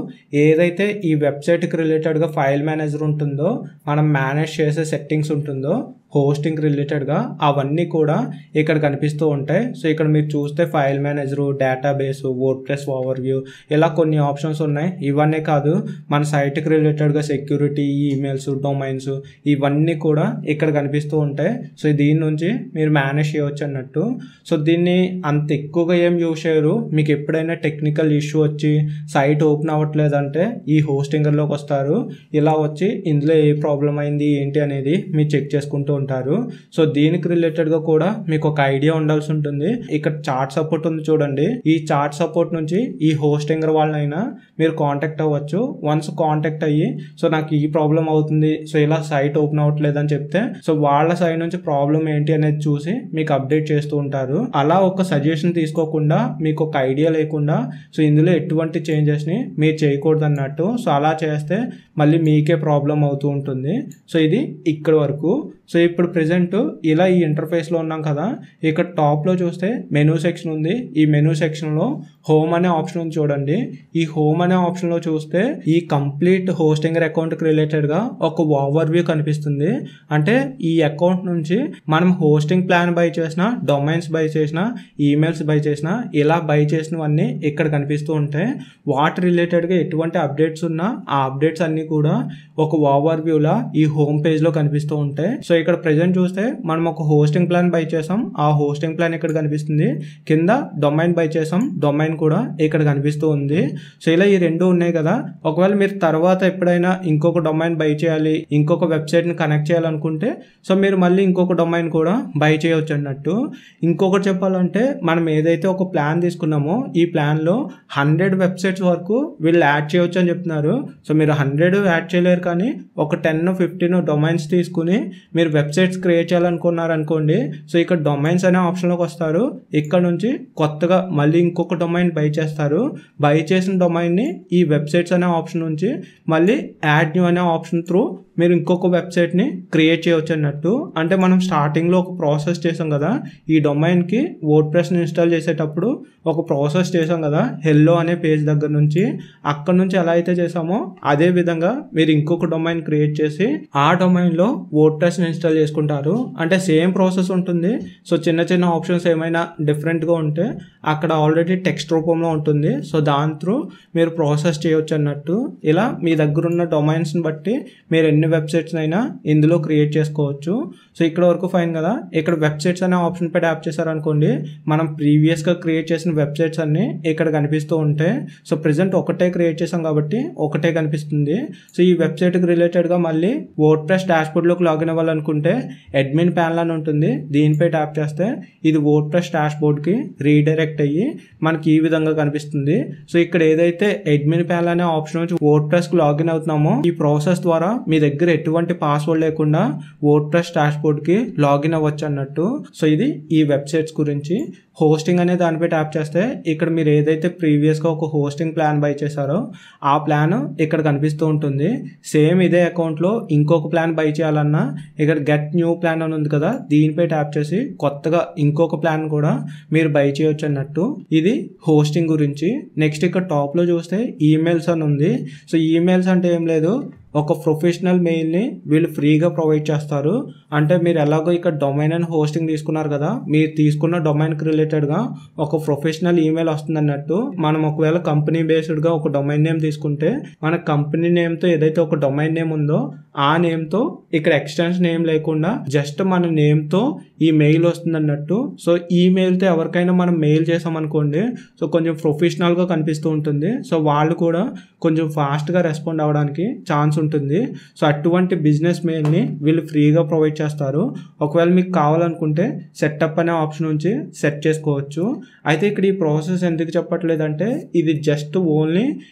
ఏదైతే ఈ వెబ్సైట్కి రిలేటెడ్గా ఫైల్ మేనేజర్ ఉంటుందో, మనం మేనేజ్ చేసే సెట్టింగ్స్ ఉంటుందో హోస్టింగ్ రిలేటెడ్గా అవన్నీ కూడా ఇక్కడ కనిపిస్తూ ఉంటాయి. సో ఇక్కడ మీరు చూస్తే file manager, database, WordPress overview ఇలా కొన్ని ఆప్షన్స్ ఉన్నాయి. ఇవన్నీ కాదు, మన సైట్కి రిలేటెడ్గా సెక్యూరిటీ, ఈమెయిల్స్, డొమైన్స్ ఇవన్నీ కూడా ఇక్కడ కనిపిస్తూ ఉంటాయి. సో దీని నుంచి మీరు మేనేజ్ చేయవచ్చు అన్నట్టు. సో దీన్ని అంత ఎక్కువగా ఏం యూజ్ చేయరు. మీకు ఎప్పుడైనా టెక్నికల్ ఇష్యూ వచ్చి సైట్ ఓపెన్ అవ్వట్లేదంటే ఈ హోస్టింగర్లోకి వస్తారు. ఇలా వచ్చి ఇందులో ఏ ప్రాబ్లం అయింది ఏంటి అనేది మీరు చెక్ చేసుకుంటూ ఉంటారు. సో దీనికి రిలేటెడ్గా కూడా మీకు ఒక ఐడియా ఉండాల్సి ఉంటుంది. ఇక్కడ చాట్ సపోర్ట్ ఉంది చూడండి. ఈ చాట్ సపోర్ట్ నుంచి ఈ హోస్టింగర్ వాళ్ళనైనా మీరు కాంటాక్ట్ అవ్వచ్చు. వన్స్ కాంటాక్ట్ అయ్యి సో నాకు ఈ ప్రాబ్లం అవుతుంది, సో ఇలా సైట్ ఓపెన్ అవ్వట్లేదు అని చెప్తే సో వాళ్ళ సైడ్ నుంచి ప్రాబ్లం ఏంటి అనేది చూసి మీకు అప్డేట్ చేస్తూ ఉంటారు. అలా ఒక సజెషన్ తీసుకోకుండా, మీకు ఒక ఐడియా లేకుండా సో ఇందులో ఎటువంటి చేంజెస్ని మీరు చేయకూడదు అన్నట్టు. సో అలా చేస్తే మళ్ళీ మీకే ప్రాబ్లం అవుతూ ఉంటుంది. సో ఇది ఇక్కడ వరకు. సో ఇప్పుడు ప్రెజెంట్ ఇలా ఈ ఇంటర్ఫేస్లో ఉన్నాం కదా. ఇక్కడ టాప్లో చూస్తే మెనూ సెక్షన్ ఉంది. ఈ మెనూ సెక్షన్లో హోమ్ అనే ఆప్షన్ ఉంది చూడండి. ఈ హోమ్ అనే ఆప్షన్లో చూస్తే ఈ కంప్లీట్ హోస్టింగర్ అకౌంట్కి రిలేటెడ్గా ఒక ఓవర్వ్యూ కనిపిస్తుంది. అంటే ఈ అకౌంట్ నుంచి మనం హోస్టింగ్ ప్లాన్ బై చేసిన, డొమైన్స్ బై చేసిన, ఈమెయిల్స్ బై చేసిన, ఇలా బై చేసినవన్నీ ఇక్కడ కనిపిస్తూ ఉంటాయి. వాటి రిలేటెడ్గా ఎటువంటి అప్డేట్స్ ఉన్నా ఆ అప్డేట్స్ అన్నీ కూడా ఒక ఓవర్వ్యూలా ఈ హోమ్ పేజ్లో కనిపిస్తూ ఉంటాయి. సో ఇక్కడ ప్రెజెంట్ చూస్తే మనం ఒక హోస్టింగ్ ప్లాన్ బై చేసాం, ఆ హోస్టింగ్ ప్లాన్ ఇక్కడ కనిపిస్తుంది. కింద డొమైన్ బై చేసాం, డొమైన్ కూడా ఇక్కడ కనిపిస్తూ ఉంది. సో ఇలా ఈ రెండు ఉన్నాయి కదా. ఒకవేళ మీరు తర్వాత ఎప్పుడైనా ఇంకొక డొమైన్ బై చేయాలి, ఇంకొక వెబ్సైట్ని కనెక్ట్ చేయాలనుకుంటే సో మీరు మళ్ళీ ఇంకొక డొమైన్ కూడా బై చేయవచ్చు అన్నట్టు. ఇంకొకటి చెప్పాలంటే మనం ఏదైతే ఒక ప్లాన్ తీసుకున్నామో ఈ ప్లాన్లో 100 వెబ్సైట్స్ వరకు వీళ్ళు యాడ్ చేయవచ్చు అని చెప్తున్నారు. సో మీరు 100 యాడ్ చేయలేరు, కానీ ఒక 10-15 డొమైన్స్ తీసుకుని మీరు వెబ్సైట్స్ క్రియేట్ చేయాలనుకున్నారనుకోండి. సో ఇక్కడ డొమైన్స్ అనే ఆప్షన్లోకి వస్తారు. ఇక్కడ నుంచి కొత్తగా మళ్ళీ ఇంకొక డొమైన్ బై చేస్తారు. బై చేసిన డొమైన్ని ఈ వెబ్సైట్స్ అనే ఆప్షన్ నుంచి మళ్ళీ యాడ్ న్యూ అనే ఆప్షన్ త్రూ మీరు ఇంకొక వెబ్సైట్ని క్రియేట్ చేయవచ్చు అన్నట్టు. అంటే మనం స్టార్టింగ్లో ఒక ప్రాసెస్ చేసాం కదా, ఈ డొమైన్కి వర్డ్ప్రెస్ని ఇన్స్టాల్ చేసేటప్పుడు ఒక ప్రాసెస్ చేసాం కదా, హెల్లో అనే పేజ్ దగ్గర నుంచి. అక్కడ నుంచి ఎలా అయితే చేసామో అదే విధంగా మీరు ఇంకొక డొమైన్ క్రియేట్ చేసి ఆ డొమైన్లో వర్డ్ప్రెస్ని ఇన్స్టాల్ చేసుకుంటారు. అంటే సేమ్ ప్రాసెస్ ఉంటుంది. సో చిన్న చిన్న ఆప్షన్స్ ఏమైనా డిఫరెంట్గా ఉంటే అక్కడ ఆల్రెడీ టెక్స్ట్ రూపంలో ఉంటుంది. సో దాని త్రూ మీరు ప్రాసెస్ చేయవచ్చు అన్నట్టు. ఇలా మీ దగ్గర ఉన్న డొమైన్స్ని బట్టి మీరు ఎన్ని వెబ్సైట్స్ అయినా ఇందులో క్రియేట్ చేసుకోవచ్చు. సో ఇక్కడ వరకు ఫైన్ కదా. ఇక్కడ వెబ్సైట్స్ అనే ఆప్షన్ పై ట్యాప్ చేశారనుకోండి, మనం ప్రీవియస్గా క్రియేట్ చేసిన వెబ్సైట్స్ అన్ని ఇక్కడ కనిపిస్తూ ఉంటాయి. సో ప్రెసెంట్ ఒకటే క్రియేట్ చేసాం కాబట్టి ఒకటే కనిపిస్తుంది. సో ఈ వెబ్సైట్కి రిలేటెడ్గా మళ్ళీ వర్డ్ప్రెస్ డాష్బోర్డ్లోకి లాగిన్ అవ్వాలనుకుంటే అడ్మిన్ ప్యానల్ అని ఉంటుంది. దీనిపై ట్యాప్ చేస్తే ఇది వర్డ్ప్రెస్ డాష్బోర్డ్కి రీడైరెక్ట్ అయ్యి మనకి ఈ విధంగా కనిపిస్తుంది. సో ఇక్కడ ఏదైతే అడ్మిన్ ప్యానల్ అనే ఆప్షన్ నుంచి వర్డ్ప్రెస్కి లాగిన్ అవుతున్నామో ఈ ప్రాసెస్ ద్వారా మీ దగ్గర ఎటువంటి పాస్వర్డ్ లేకుండా వర్డ్ప్రెస్ డాష్బోర్డ్కి లాగిన్ అవ్వచ్చు అన్నట్టు. సో ఇది ఈ వెబ్సైట్స్ గురించి. హోస్టింగ్ అనే దానిపై ట్యాప్ చేస్తే ఇక్కడ మీరు ఏదైతే ప్రీవియస్గా ఒక హోస్టింగ్ ప్లాన్ బై చేశారో ఆ ప్లాన్ ఇక్కడ కనిపిస్తూ ఉంటుంది. సేమ్ ఇదే అకౌంట్లో ఇంకొక ప్లాన్ బై చేయాలన్నా ఇక్కడ గెట్ న్యూ ప్లాన్ అని ఉంది కదా, దీనిపై ట్యాప్ చేసి కొత్తగా ఇంకొక ప్లాన్ కూడా మీరు బై చేయొచ్చు అన్నట్టు. ఇది హోస్టింగ్ గురించి. నెక్స్ట్ ఇక్కడ టాప్లో చూస్తే ఈమెయిల్స్ అని ఉంది. సో ఈమెయిల్స్ అంటే ఏం లేదు, ఒక ప్రొఫెషనల్ మెయిల్ని వీళ్ళు ఫ్రీగా ప్రొవైడ్ చేస్తారు. అంటే మీరు ఎలాగో ఇక్కడ డొమైన్ అండ్ హోస్టింగ్ తీసుకున్నారు కదా, మీరు తీసుకున్న డొమైన్కి రిలేటెడ్గా ఒక ప్రొఫెషనల్ ఈమెయిల్ వస్తుంది అన్నట్టు. మనం ఒకవేళ కంపెనీ బేస్డ్గా ఒక డొమైన్ నేమ్ తీసుకుంటే మన కంపెనీ నేమ్తో ఏదైతే ఒక డొమైన్ నేమ్ ఉందో ఆ నేమ్తో ఇక్కడ ఎక్స్టెన్షన్ నేమ్ లేకుండా జస్ట్ మన నేమ్తో ఈ మెయిల్ వస్తుంది అన్నట్టు. సో ఈ మెయిల్తో ఎవరికైనా మనం మెయిల్ చేసామనుకోండి, సో కొంచెం ప్రొఫెషనల్గా కనిపిస్తూ ఉంటుంది. సో వాళ్ళు కూడా కొంచెం ఫాస్ట్గా రెస్పాండ్ అవ్వడానికి ఛాన్స్ ఉంటుంది. సో అటువంటి బిజినెస్ మెయిల్ని వీళ్ళు ఫ్రీగా ప్రొవైడ్ చేస్తారు. ఒకవేళ మీకు కావాలనుకుంటే సెటప్ అనే ఆప్షన్ నుంచి సెట్ చేసుకోవచ్చు. అయితే ఇక్కడ ఈ ప్రాసెస్ ఎందుకు చెప్పట్లేదంటే ఇది జస్ట్ ఓన్లీ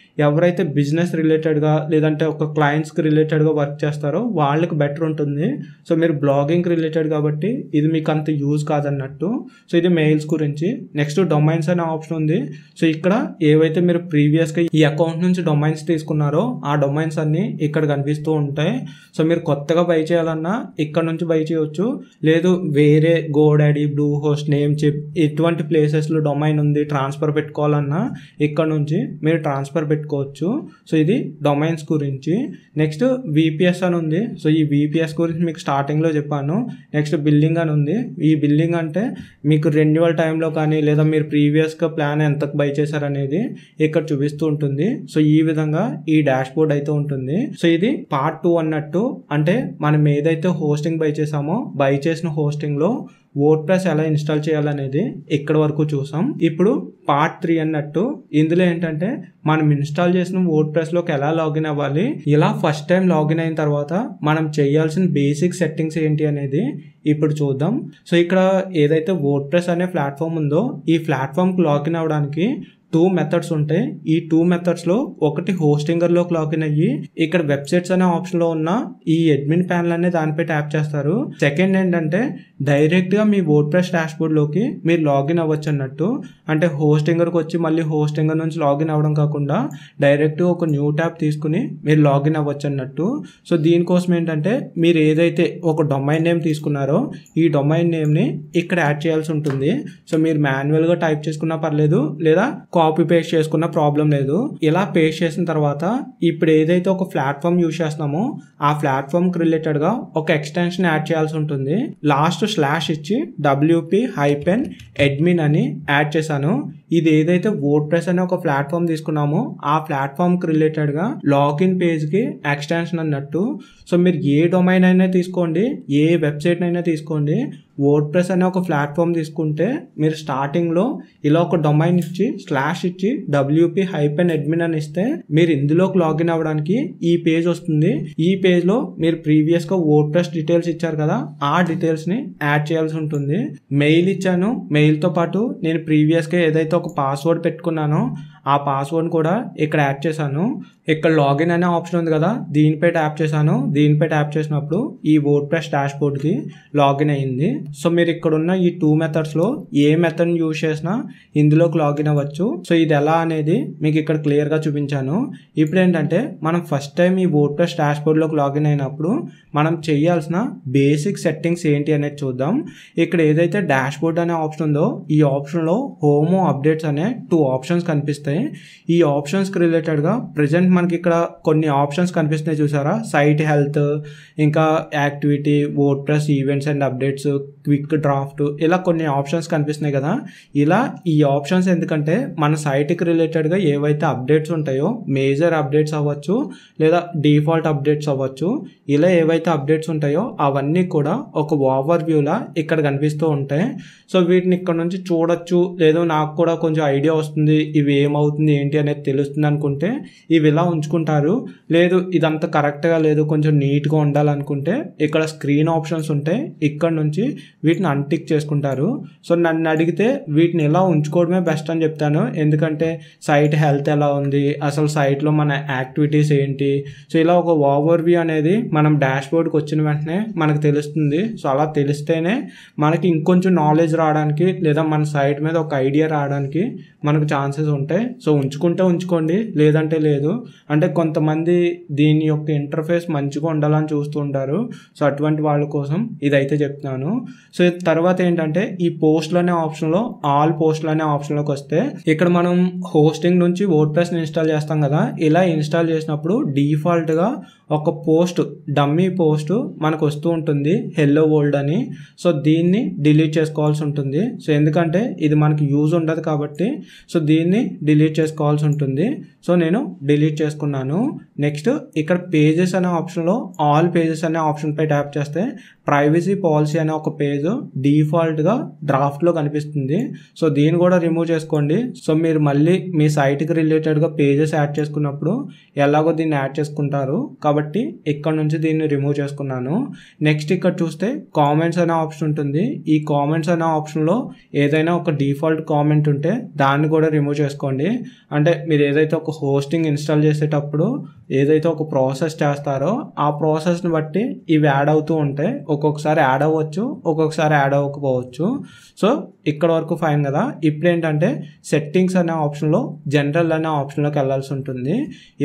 ఎవరైతే బిజినెస్ రిలేటెడ్గా లేదంటే ఒక క్లయింట్స్కి రిలేటెడ్గా వర్క్ చేస్తారో వాళ్ళకి బెటర్ ఉంటుంది. సో మీరు బ్లాగింగ్కి రిలేటెడ్ కాబట్టి ఇది మీకు అంత యూజ్ కాదన్నట్టు. సో ఇది మెయిల్స్ గురించి. నెక్స్ట్ డొమైన్స్ అనే ఆప్షన్ ఉంది. సో ఇక్కడ ఏవైతే మీరు ప్రీవియస్గా ఈ అకౌంట్ నుంచి డొమైన్స్ తీసుకున్నారో ఆ డొమైన్స్ అన్నీ ఇక్కడ కనిపిస్తూ ఉంటాయి. సో మీరు కొత్తగా బై చేయాలన్నా ఇక్కడ నుంచి బై చేయవచ్చు. లేదు వేరే GoDaddy, blue host, name chip ఇటువంటి ప్లేసెస్లో డొమైన్ ఉంది ట్రాన్స్ఫర్ పెట్టుకోవాలన్నా ఇక్కడ నుంచి మీరు ట్రాన్స్ఫర్ పెట్టుకోవచ్చు. సో ఇది డొమైన్స్ గురించి. నెక్స్ట్ విపిఎస్ అని ఉంది. సో ఈ విపిఎస్ గురించి మీకు స్టార్టింగ్లో చెప్పాను. నెక్స్ట్ బిల్లింగ్ అని ఉంది. ఈ బిల్లింగ్ అంటే మీకు రెన్యువల్ టైంలో కానీ లేదా మీరు ప్రీవియస్గా ప్లాన్ ఎంతకు బై చేశారనేది ఇక్కడ చూపిస్తూ ఉంటుంది. సో ఈ విధంగా ఈ డాష్ బోర్డ్ అయితే ఉంటుంది. సో ఇది పార్ట్ 2 అన్నట్టు. అంటే మనం ఏదైతే హోస్టింగ్ బై చేసామో బై చేసిన హోస్టింగ్లో వర్డ్ప్రెస్ ఎలా ఇన్స్టాల్ చేయాలనేది ఇక్కడ వరకు చూసాం. ఇప్పుడు పార్ట్ 3 అన్నట్టు. ఇందులో ఏంటంటే మనం ఇన్స్టాల్ చేసిన వర్డ్ప్రెస్లోకి ఎలా లాగిన్ అవ్వాలి, ఇలా ఫస్ట్ టైం లాగిన్ అయిన తర్వాత మనం చేయాల్సిన బేసిక్ సెట్టింగ్స్ ఏంటి అనేది ఇప్పుడు చూద్దాం. సో ఇక్కడ ఏదైతే వర్డ్ప్రెస్ అనే ప్లాట్ఫామ్ ఉందో ఈ ప్లాట్ఫామ్కి లాగిన్ అవ్వడానికి 2 మెథడ్స్ ఉంటాయి. ఈ 2 మెథడ్స్లో ఒకటి హోస్టింగర్లోకి లాగిన్ అయ్యి ఇక్కడ వెబ్సైట్స్ అనే ఆప్షన్లో ఉన్న ఈ అడ్మిన్ ప్యానల్ అనే దానిపై ట్యాప్ చేస్తారు. సెకండ్ ఏంటంటే డైరెక్ట్గా మీ వర్డ్ప్రెస్ డాష్బోర్డ్లోకి మీరు లాగిన్ అవ్వచ్చు అన్నట్టు. అంటే హోస్టింగర్కి వచ్చి మళ్ళీ హోస్టింగర్ నుంచి లాగిన్ అవ్వడం కాకుండా డైరెక్ట్గా ఒక న్యూ ట్యాబ్ తీసుకుని మీరు లాగిన్ అవ్వచ్చు అన్నట్టు. సో దీనికోసం ఏంటంటే మీరు ఏదైతే ఒక డొమైన్ నేమ్ తీసుకున్నారో ఈ డొమైన్ నేమ్ని ఇక్కడ యాడ్ చేయాల్సి ఉంటుంది. సో మీరు మాన్యువల్గా టైప్ చేసుకున్నా పర్లేదు, లేదా కాపీ పేస్ట్ చేసుకున్న ప్రాబ్లం లేదు. ఇలా పేస్ట్ చేసిన తర్వాత ఇప్పుడు ఏదైతే ఒక ప్లాట్ఫామ్ యూజ్ చేస్తున్నామో ఆ ప్లాట్ఫామ్కి రిలేటెడ్గా ఒక ఎక్స్టెన్షన్ యాడ్ చేయాల్సి ఉంటుంది. లాస్ట్ స్లాష్ ఇచ్చి wp-admin అని యాడ్ చేశాను. ఇది ఏదైతే వర్డ్ప్రెస్ అనే ఒక ప్లాట్ఫామ్ తీసుకున్నామో ఆ ప్లాట్ఫామ్కి రిలేటెడ్గా లాగిన్ పేజ్కి ఎక్స్టెన్షన్ అన్నట్టు. సో మీరు ఏ డొమైన్ అయినా తీసుకోండి, ఏ వెబ్సైట్ అయినా తీసుకోండి, వర్డ్ప్రెస్ అనే ఒక ప్లాట్ఫామ్ తీసుకుంటే మీరు స్టార్టింగ్లో ఇలా ఒక డొమైన్ ఇచ్చి స్లాష్ ఇచ్చి wp-admin అని ఇస్తే మీరు ఇందులోకి లాగిన్ అవ్వడానికి ఈ పేజ్ వస్తుంది. ఈ పేజ్లో మీరు ప్రీవియస్గా వర్డ్ప్రెస్ డీటెయిల్స్ ఇచ్చారు కదా ఆ డీటెయిల్స్ని యాడ్ చేయాల్సి ఉంటుంది. మెయిల్ ఇచ్చాను, మెయిల్తో పాటు నేను ప్రీవియస్గా ఏదైతే ఒక పాస్వర్డ్ పెట్టుకున్నానో ఆ పాస్వర్డ్ కూడా ఇక్కడ యాడ్ చేశాను. ఇక్కడ లాగిన్ అనే ఆప్షన్ ఉంది కదా దీనిపై ట్యాప్ చేశాను. దీనిపై ట్యాప్ చేసినప్పుడు ఈ వర్డ్ప్రెస్ డాష్బోర్డ్కి లాగిన్ అయ్యింది. సో మీరు ఇక్కడ ఉన్న ఈ 2 మెథడ్స్లో ఏ మెథడ్ యూజ్ చేసినా ఇందులోకి లాగిన్ అవ్వచ్చు. సో ఇది ఎలా అనేది మీకు ఇక్కడ క్లియర్గా చూపించాను. ఇప్పుడు ఏంటంటే మనం ఫస్ట్ టైం ఈ వర్డ్ప్రెస్ డాష్బోర్డ్లోకి లాగిన్ అయినప్పుడు మనం చేయాల్సిన బేసిక్ సెట్టింగ్స్ ఏంటి అనేది చూద్దాం. ఇక్కడ ఏదైతే డాష్బోర్డ్ అనే ఆప్షన్ ఉందో ఈ ఆప్షన్లో హోమ్ అప్డేట్స్ అనే 2 ఆప్షన్స్ కనిపిస్తాయి. ఈ ఆప్షన్స్కి రిలేటెడ్గా ప్రజెంట్ మనకి ఇక్కడ కొన్ని ఆప్షన్స్ కనిపిస్తున్నాయి చూసారా, సైట్ హెల్త్, ఇంకా activity, WordPress events and updates, quick draft, ఇలా కొన్ని ఆప్షన్స్ కనిపిస్తున్నాయి కదా. ఇలా ఈ ఆప్షన్స్ ఎందుకంటే మన సైట్కి రిలేటెడ్గా ఏవైతే అప్డేట్స్ ఉంటాయో మేజర్ అప్డేట్స్ అవ్వచ్చు లేదా డిఫాల్ట్ అప్డేట్స్ అవ్వచ్చు, ఇలా ఏవైతే అప్డేట్స్ ఉంటాయో అవన్నీ కూడా ఒక ఓవర్ వ్యూలా ఇక్కడ కనిపిస్తూ ఉంటాయి. సో వీటిని ఇక్కడ నుంచి చూడొచ్చు, లేదో నాకు కూడా కొంచెం ఐడియా వస్తుంది ఇవి ఏమవుతుంది ఏంటి అనేది తెలుస్తుంది అనుకుంటే ఇవి ఇలా ఉంచుకుంటారు. లేదు ఇదంతా కరెక్ట్గా లేదు కొంచెం నీట్గా ఉండాలనుకుంటే ఇక్కడ స్క్రీన్ ఆప్షన్స్ ఉంటాయి, ఇక్కడ నుంచి వీటిని అన్టిక్ చేసుకుంటారు. సో నన్ను అడిగితే వీటిని ఇలా ఉంచుకోవడమే బెస్ట్ అని చెప్తాను. ఎందుకంటే సైట్ హెల్త్ ఎలా ఉంది, అసలు సైట్లో మన యాక్టివిటీస్ ఏంటి, సో ఇలా ఒక ఓవర్ వ్యూ అనేది మనం డాష్బోర్డ్కి వచ్చిన వెంటనే మనకు తెలుస్తుంది. సో అలా తెలిస్తేనే మనకి ఇంకొంచెం నాలెడ్జ్ రావడానికి లేదా మన సైట్ మీద ఒక ఐడియా రావడానికి మనకు ఛాన్సెస్ ఉంటాయి. సో ఉంచుకుంటే ఉంచుకోండి, లేదంటే లేదు. అంటే కొంతమంది దీని యొక్క ఇంటర్ఫేస్ మంచిగా ఉండాలని చూస్తూ ఉంటారు. సో అటువంటి వాళ్ళ కోసం ఇదైతే చెప్తున్నాను. సో తర్వాత ఏంటంటే ఈ పోస్టులు అనే ఆప్షన్లో ఆల్ పోస్టులు అనే ఆప్షన్లోకి వస్తే ఇక్కడ మనం హోస్టింగ్ నుంచి వర్డ్ప్రెస్ని ఇన్స్టాల్ చేస్తాం కదా. ఇలా ఇన్స్టాల్ చేసినప్పుడు డిఫాల్ట్గా ఒక పోస్ట్, డమ్మీ పోస్ట్ మనకు వస్తూ ఉంటుంది హెల్లో వరల్డ్ అని. సో దీన్ని డిలీట్ చేసుకోవాల్సి ఉంటుంది. సో ఎందుకంటే ఇది మనకి యూజ్ ఉండదు కాబట్టి సో దీన్ని డిలీట్ చేసుకోవాల్సి ఉంటుంది. సో నేను డిలీట్ చేసుకున్నాను. నెక్స్ట్ ఇక్కడ పేజెస్ అనే ఆప్షన్లో ఆల్ పేజెస్ అనే ఆప్షన్పై ట్యాప్ చేస్తే ప్రైవసీ పాలసీ అనే ఒక పేజ్ డిఫాల్ట్గా డ్రాఫ్ట్లో కనిపిస్తుంది. సో దీన్ని కూడా రిమూవ్ చేసుకోండి. సో మీరు మళ్ళీ మీ సైట్కి రిలేటెడ్గా పేజెస్ యాడ్ చేసుకున్నప్పుడు ఎలాగో దీన్ని యాడ్ చేసుకుంటారు కాబట్టి ఇక్కడ నుంచి దీన్ని రిమూవ్ చేసుకున్నాను. నెక్స్ట్ ఇక్కడ చూస్తే కామెంట్స్ అనే ఆప్షన్ ఉంటుంది. ఈ కామెంట్స్ అనే ఆప్షన్లో ఏదైనా ఒక డిఫాల్ట్ కామెంట్ ఉంటే దాన్ని కూడా రిమూవ్ చేసుకోండి. అంటే మీరు ఏదైతే ఒక హోస్టింగ్ ఇన్స్టాల్ చేసేటప్పుడు ఏదైతే ఒక ప్రాసెస్ చేస్తారో ఆ ప్రాసెస్ని బట్టి ఇవి యాడ్ అవుతూ ఉంటాయి. ఒక్కొక్కసారి యాడ్ అవ్వచ్చు, ఒక్కొక్కసారి యాడ్ అవ్వకపోవచ్చు. సో ఇక్కడ వరకు ఫైన్ కదా. ఇప్పుడు ఏంటంటే సెట్టింగ్స్ అనే ఆప్షన్లో జనరల్ అనే ఆప్షన్లోకి వెళ్ళాల్సి ఉంటుంది.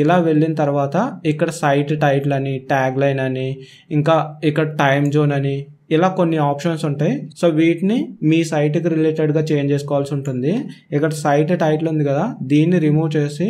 ఇలా వెళ్ళిన తర్వాత ఇక్కడ సైట్ టైటిల్ అని, ట్యాగ్ లైన్ అని, ఇంకా ఇక్కడ టైం జోన్ అని ఇలా కొన్ని ఆప్షన్స్ ఉంటాయి. సో వీటిని మీ సైట్కి రిలేటెడ్గా చేంజ్ చేసుకోవాల్సి ఉంటుంది. ఇక్కడ సైట్ టైటిల్ ఉంది కదా, దీన్ని రిమూవ్ చేసి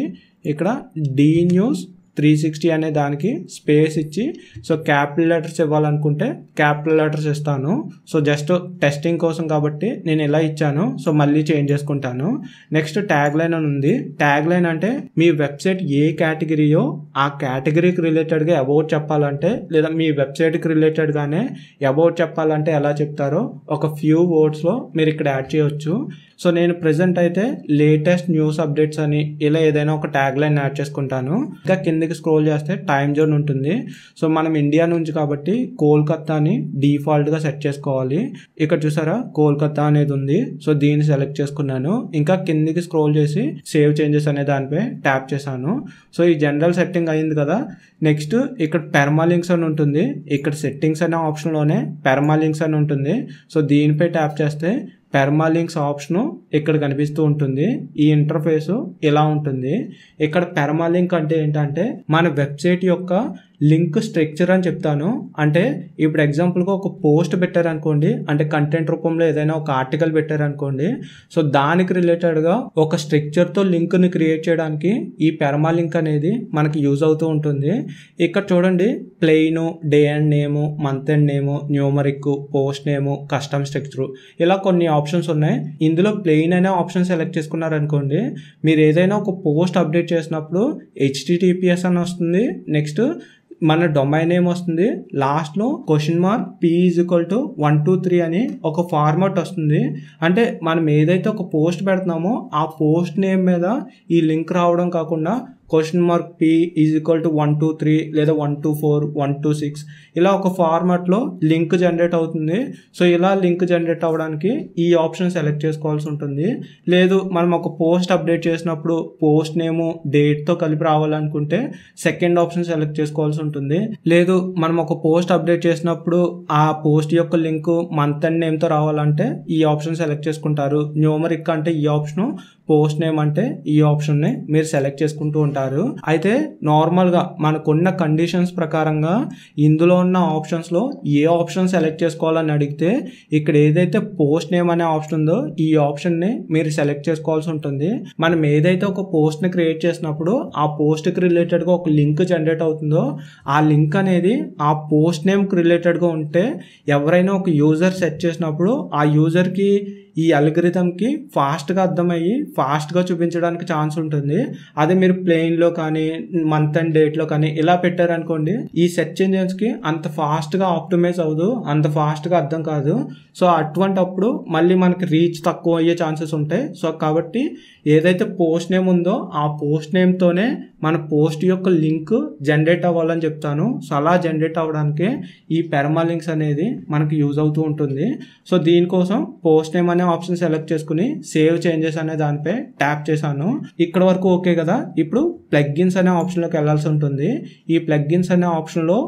ఇక్కడ DNews360 అనే దానికి స్పేస్ ఇచ్చి సో క్యాపిటల్ లెటర్స్ ఇవ్వాలనుకుంటే క్యాపిటల్ లెటర్స్ ఇస్తాను. సో జస్ట్ టెస్టింగ్ కోసం కాబట్టి నేను ఇలా ఇచ్చాను. సో మళ్ళీ చేంజ్ చేసుకుంటాను. నెక్స్ట్ ట్యాగ్ లైన్ అని ఉంది. ట్యాగ్ లైన్ అంటే మీ వెబ్సైట్ ఏ కేటగిరీయో ఆ కేటగిరీకి రిలేటెడ్గా అబౌట్ చెప్పాలంటే, లేదా మీ వెబ్సైట్కి రిలేటెడ్గానే అబౌట్ చెప్పాలంటే ఎలా చెప్తారో ఒక ఫ్యూ వర్డ్స్లో మీరు ఇక్కడ యాడ్ చేయవచ్చు. సో నేను ప్రెజెంట్ అయితే లేటెస్ట్ న్యూస్ అప్డేట్స్ అని ఇలా ఏదైనా ఒక ట్యాగ్ లైన్ యాడ్ చేసుకుంటాను. ఇంకా కిందకి స్క్రోల్ చేస్తే టైం జోన్ ఉంటుంది. సో మనం ఇండియా నుంచి కాబట్టి కోల్కతాని డిఫాల్ట్గా సెట్ చేసుకోవాలి. ఇక్కడ చూసారా కోల్కతా అనేది ఉంది. సో దీన్ని సెలెక్ట్ చేసుకున్నాను. ఇంకా కిందికి స్క్రోల్ చేసి సేవ్ చేంజెస్ అనే దానిపై ట్యాప్ చేశాను. సో ఈ జనరల్ సెట్టింగ్ అయింది కదా. నెక్స్ట్ ఇక్కడ పెర్మాలింక్స్ అని ఉంటుంది. ఇక్కడ సెట్టింగ్స్ అనే ఆప్షన్లోనే పెర్మాలింక్స్ అని ఉంటుంది. సో దీనిపై ట్యాప్ చేస్తే పెర్మాలింక్స్ ఆప్షను ఇక్కడ కనిపిస్తూ ఉంటుంది. ఈ ఇంటర్ఫేసు ఇలా ఉంటుంది. ఇక్కడ పెర్మాలింక్ అంటే ఏంటంటే మన వెబ్సైట్ యొక్క లింక్ స్ట్రక్చర్ అని చెప్తాను. అంటే ఇప్పుడు ఎగ్జాంపుల్గా ఒక పోస్ట్ పెట్టారనుకోండి, అంటే కంటెంట్ రూపంలో ఏదైనా ఒక ఆర్టికల్ పెట్టారనుకోండి, సో దానికి రిలేటెడ్గా ఒక స్ట్రక్చర్తో లింక్ని క్రియేట్ చేయడానికి ఈ పెర్మాలింక్ అనేది మనకి యూజ్ అవుతూ ఉంటుంది. ఇక్కడ చూడండి plain, day and name, month and name, numeric, post name, custom structure ఇలా కొన్ని ఆప్షన్స్ ఉన్నాయి. ఇందులో ప్లెయిన్ అనే ఆప్షన్ సెలెక్ట్ చేసుకున్నారనుకోండి, మీరు ఏదైనా ఒక పోస్ట్ అప్డేట్ చేసినప్పుడు HTTPS అని వస్తుంది. నెక్స్ట్ మన డొమైన్ నేమ్ వస్తుంది. లాస్ట్లో $P=123 అని ఒక ఫార్మాట్ వస్తుంది. అంటే మనం ఏదైతే ఒక పోస్ట్ పెడుతున్నామో ఆ పోస్ట్ నేమ్ మీద ఈ లింక్ రావడం కాకుండా $P=123 లేదా 124, 126 ఇలా ఒక ఫార్మాట్లో లింక్ జనరేట్ అవుతుంది. సో ఇలా లింక్ జనరేట్ అవ్వడానికి ఈ ఆప్షన్ సెలెక్ట్ చేసుకోవాల్సి ఉంటుంది. లేదు మనం ఒక పోస్ట్ అప్డేట్ చేసినప్పుడు పోస్ట్ నేము డేట్తో కలిపి రావాలనుకుంటే సెకండ్ ఆప్షన్ సెలెక్ట్ చేసుకోవాల్సి ఉంటుంది. లేదు మనం ఒక పోస్ట్ అప్డేట్ చేసినప్పుడు ఆ పోస్ట్ యొక్క లింక్ మంత్ అండ్ నేమ్తో రావాలంటే ఈ ఆప్షన్ సెలెక్ట్ చేసుకుంటారు. న్యూమరిక్ అంటే ఈ ఆప్షను, పోస్ట్ నేమ్ అంటే ఈ ఆప్షన్ని మీరు సెలెక్ట్ చేసుకుంటూ ఉంటారు. అయితే నార్మల్గా మనకున్న కండిషన్స్ ప్రకారంగా ఇందులో ఉన్న ఆప్షన్స్లో ఏ ఆప్షన్ సెలెక్ట్ చేసుకోవాలని అడిగితే ఇక్కడ ఏదైతే పోస్ట్ నేమ్ అనే ఆప్షన్ ఉందో ఈ ఆప్షన్ని మీరు సెలెక్ట్ చేసుకోవాల్సి ఉంటుంది. మనం ఏదైతే ఒక పోస్ట్ని క్రియేట్ చేసినప్పుడు ఆ పోస్ట్కి రిలేటెడ్గా ఒక లింక్ జనరేట్ అవుతుందో ఆ లింక్ అనేది ఆ పోస్ట్ నేమ్కి రిలేటెడ్గా ఉంటే ఎవరైనా ఒక యూజర్ సెర్చ్ చేసినప్పుడు ఆ యూజర్కి ఈ అల్గరిథంకి ఫాస్ట్గా అర్థమయ్యి ఫాస్ట్గా చూపించడానికి ఛాన్స్ ఉంటుంది. అదే మీరు ప్లెయిన్లో కానీ మంత్ అండ్ డేట్లో కానీ ఇలా పెట్టారనుకోండి, ఈ సెర్చ్ ఇంజిన్స్కి అంత ఫాస్ట్గా ఆప్టిమైజ్ అవ్వదు, అంత ఫాస్ట్గా అర్థం కాదు. సో అటువంటప్పుడు మళ్ళీ మనకి రీచ్ తక్కువ అయ్యే ఛాన్సెస్ ఉంటాయి. సో కాబట్టి ఏదైతే పోస్ట్ నేమ్ ఉందో ఆ పోస్ట్ నేమ్తోనే మన పోస్ట్ యొక్క లింక్ జనరేట్ అవ్వాలని చెప్తాను. సో అలా జనరేట్ అవ్వడానికి ఈ పెర్మాలింక్స్ అనేది మనకి యూజ్ అవుతూ ఉంటుంది. సో దీనికోసం పోస్ట్ నేమ్ అనే ఆప్షన్ సెలెక్ట్ చేసుకుని సేవ్ చేంజెస్ అనే దానిపై ట్యాప్ చేశాను. ఇక్కడ వరకు ఓకే కదా. ఇప్పుడు ప్లగ్గిన్స్ అనే ఆప్షన్లోకి వెళ్ళాల్సి ఉంటుంది. ఈ ప్లగ్గిన్స్ అనే ఆప్షన్లో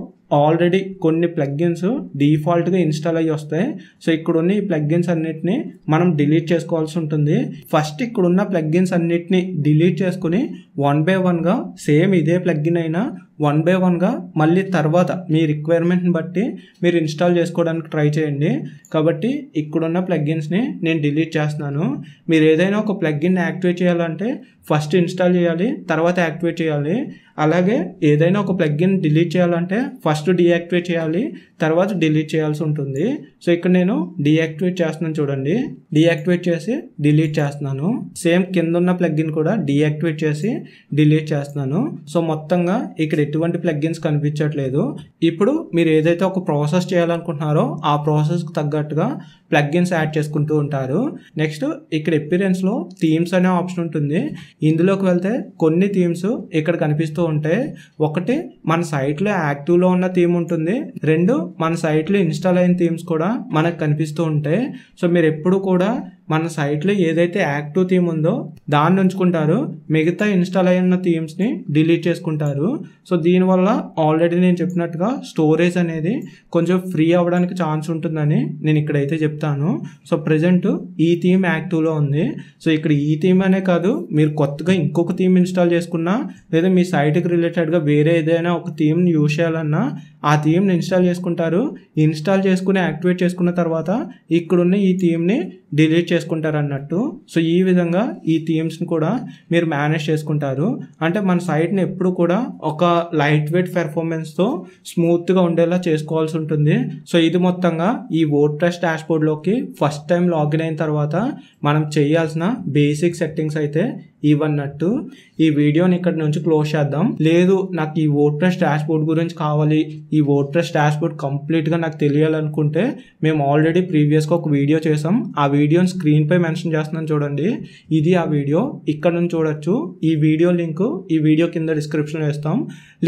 ఆల్రెడీ కొన్ని ప్లగ్గిన్స్ డిఫాల్ట్గా ఇన్స్టాల్ అయ్యి వస్తాయి. సో ఇక్కడున్న ఈ ప్లగ్గిన్స్ అన్నిటిని మనం డిలీట్ చేసుకోవాల్సి ఉంటుంది. ఫస్ట్ ఇక్కడున్న ప్లగ్గిన్స్ అన్నిటిని డిలీట్ చేసుకుని 1 by 1గా సేమ్ ఇదే ప్లగ్గిన్ అయినా 1 by 1గా మళ్ళీ తర్వాత మీ రిక్వైర్మెంట్ని బట్టి మీరు ఇన్స్టాల్ చేసుకోవడానికి ట్రై చేయండి. కాబట్టి ఇక్కడున్న ప్లగ్గిన్స్ని నేను డిలీట్ చేస్తున్నాను. మీరు ఏదైనా ఒక ప్లగ్గిన్ యాక్టివేట్ చేయాలంటే ఫస్ట్ ఇన్స్టాల్ చేయాలి, తర్వాత యాక్టివేట్ చేయాలి. అలాగే ఏదైనా ఒక ప్లగ్ఇన్ డిలీట్ చేయాలంటే ఫస్ట్ డీయాక్టివేట్ చేయాలి, తర్వాత డిలీట్ చేయాల్సి ఉంటుంది. సో ఇక్కడ నేను డీయాక్టివేట్ చేస్తున్నాను చూడండి, డీయాక్టివేట్ చేసి డిలీట్ చేస్తున్నాను. సేమ్ కింద ఉన్న ప్లగ్ఇన్ కూడా డీయాక్టివేట్ చేసి డిలీట్ చేస్తున్నాను. సో మొత్తంగా ఇక్కడ ఎటువంటి ప్లగ్ఇన్స్ కనిపించట్లేదు. ఇప్పుడు మీరు ఏదైతే ఒక ప్రాసెస్ చేయాలనుకుంటున్నారో ఆ ప్రాసెస్కి తగ్గట్టుగా ప్లగ్ఇన్స్ యాడ్ చేసుకుంటూ ఉంటారు. నెక్స్ట్ ఇక్కడ అపియరెన్స్లో థీమ్స్ అనే ఆప్షన్ ఉంటుంది. ఇందులోకి వెళ్తే కొన్ని థీమ్స్ ఇక్కడ కనిపిస్తూ ఉంటాయి. ఒకటి మన సైట్లో యాక్టివ్లో ఉన్న థీమ్ ఉంటుంది, రెండు మన సైట్లో ఇన్స్టాల్ అయిన థీమ్స్ కూడా మనకు కనిపిస్తూ ఉంటాయి. సో మీరు ఎప్పుడు కూడా మన సైట్లో ఏదైతే యాక్టివ్ థీమ్ ఉందో దాన్ని ఉంచుకుంటారు, మిగతా ఇన్స్టాల్ అయిన థీమ్స్ని డిలీట్ చేసుకుంటారు. సో దీనివల్ల ఆల్రెడీ నేను చెప్పినట్టుగా స్టోరేజ్ అనేది కొంచెం ఫ్రీ అవ్వడానికి ఛాన్స్ ఉంటుందని నేను ఇక్కడైతే చెప్తాను. సో ప్రజెంట్ ఈ థీమ్ యాక్టివ్లో ఉంది. సో ఇక్కడ ఈ థీమ్ అనే కాదు, మీరు కొత్తగా ఇంకొక థీమ్ ఇన్స్టాల్ చేసుకున్నా లేదా మీ సైట్కి రిలేటెడ్గా వేరే ఏదైనా ఒక థీమ్ని యూజ్ చేయాలన్నా ఆ థీమ్ని ఇన్స్టాల్ చేసుకుంటారు. ఇన్స్టాల్ చేసుకుని యాక్టివేట్ చేసుకున్న తర్వాత ఇక్కడున్న ఈ థీమ్ని డిలీట్ చేసుకుంటారు అన్నట్టు. సో ఈ విధంగా ఈ థీమ్స్ని కూడా మీరు మేనేజ్ చేసుకుంటారు. అంటే మన సైట్ని ఎప్పుడు కూడా ఒక లైట్ వెయిట్ పెర్ఫార్మెన్స్తో స్మూత్గా ఉండేలా చేసుకోవాల్సి ఉంటుంది. సో ఇది మొత్తంగా ఈ వర్డ్ప్రెస్ డాష్బోర్డ్లోకి ఫస్ట్ టైం లాగిన్ అయిన తర్వాత మనం చేయాల్సిన బేసిక్ సెట్టింగ్స్ అయితే ఇవన్నట్టు. ఈ వీడియోని ఇక్కడ నుంచి క్లోజ్ చేద్దాం. లేదు నాకు ఈ వర్డ్ప్రెస్ డాష్బోర్డ్ గురించి కావాలి, ఈ వర్డ్ప్రెస్ డాష్బోర్డ్ కంప్లీట్గా నాకు తెలియాలనుకుంటే మేము ఆల్రెడీ ప్రీవియస్గా ఒక వీడియో చేసాం. ఆ వీడియోని స్క్రీన్ పై మెన్షన్ చేస్తున్నాను చూడండి, ఇది ఆ వీడియో. ఇక్కడ నుంచి చూడొచ్చు. ఈ వీడియో లింక్ ఈ వీడియో కింద డిస్క్రిప్షన్లో ఇస్తాం.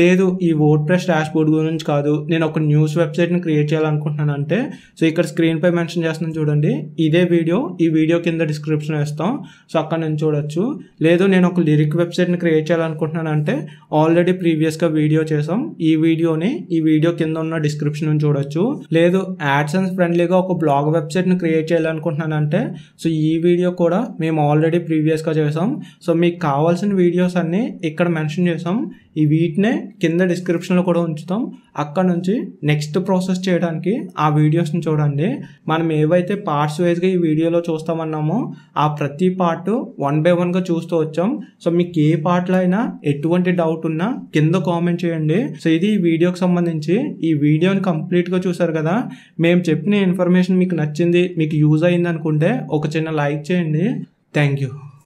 లేదు ఈ వర్డ్ప్రెస్ డాష్బోర్డ్ గురించి కాదు, నేను ఒక న్యూస్ వెబ్సైట్ని క్రియేట్ చేయాలనుకుంటున్నాను అంటే సో ఇక్కడ స్క్రీన్ పై మెన్షన్ చేస్తున్నాను చూడండి, ఇదే వీడియో ఈ వీడియో కింద డిస్క్రిప్షన్లో ఇస్తాం. సో అక్కడ నుంచి చూడొచ్చు. లేదు నేను ఒక లిరిక్ వెబ్సైట్ని క్రియేట్ చేయాలనుకుంటున్నాను అంటే ఆల్రెడీ ప్రీవియస్గా వీడియో చేసాం. ఈ వీడియోని ఈ వీడియో కింద ఉన్న డిస్క్రిప్షన్ నుంచి చూడొచ్చు. లేదు యాడ్సెన్స్ ఫ్రెండ్లీగా ఒక బ్లాగ్ వెబ్సైట్ని క్రియేట్ చేయాలనుకుంటున్నాను అంటే సో ఈ వీడియో కూడా మేము ఆల్రెడీ ప్రీవియస్గా చేసాం. సో మీకు కావాల్సిన వీడియోస్ అన్నీ ఇక్కడ మెన్షన్ చేసాం. ఈ వీటినే కింద డిస్క్రిప్షన్లో కూడా ఉంచుతాం. అక్కడ నుంచి నెక్స్ట్ ప్రాసెస్ చేయడానికి ఆ వీడియోస్ని చూడండి. మనం ఏవైతే పార్ట్స్ వైజ్గా ఈ వీడియోలో చూస్తామన్నామో ఆ ప్రతి పార్ట్ 1 by 1గా చూస్తూ వచ్చాం. సో మీకు ఏ పార్ట్లో అయినా ఎటువంటి డౌట్ ఉన్నా కింద కామెంట్ చేయండి. సో ఇది ఈ వీడియోకి సంబంధించి. ఈ వీడియోని కంప్లీట్గా చూసారు కదా, మేము చెప్పిన ఇన్ఫర్మేషన్ మీకు నచ్చింది, మీకు యూజ్ అయింది అనుకుంటే ఒక చిన్న లైక్ చేయండి. Thank you.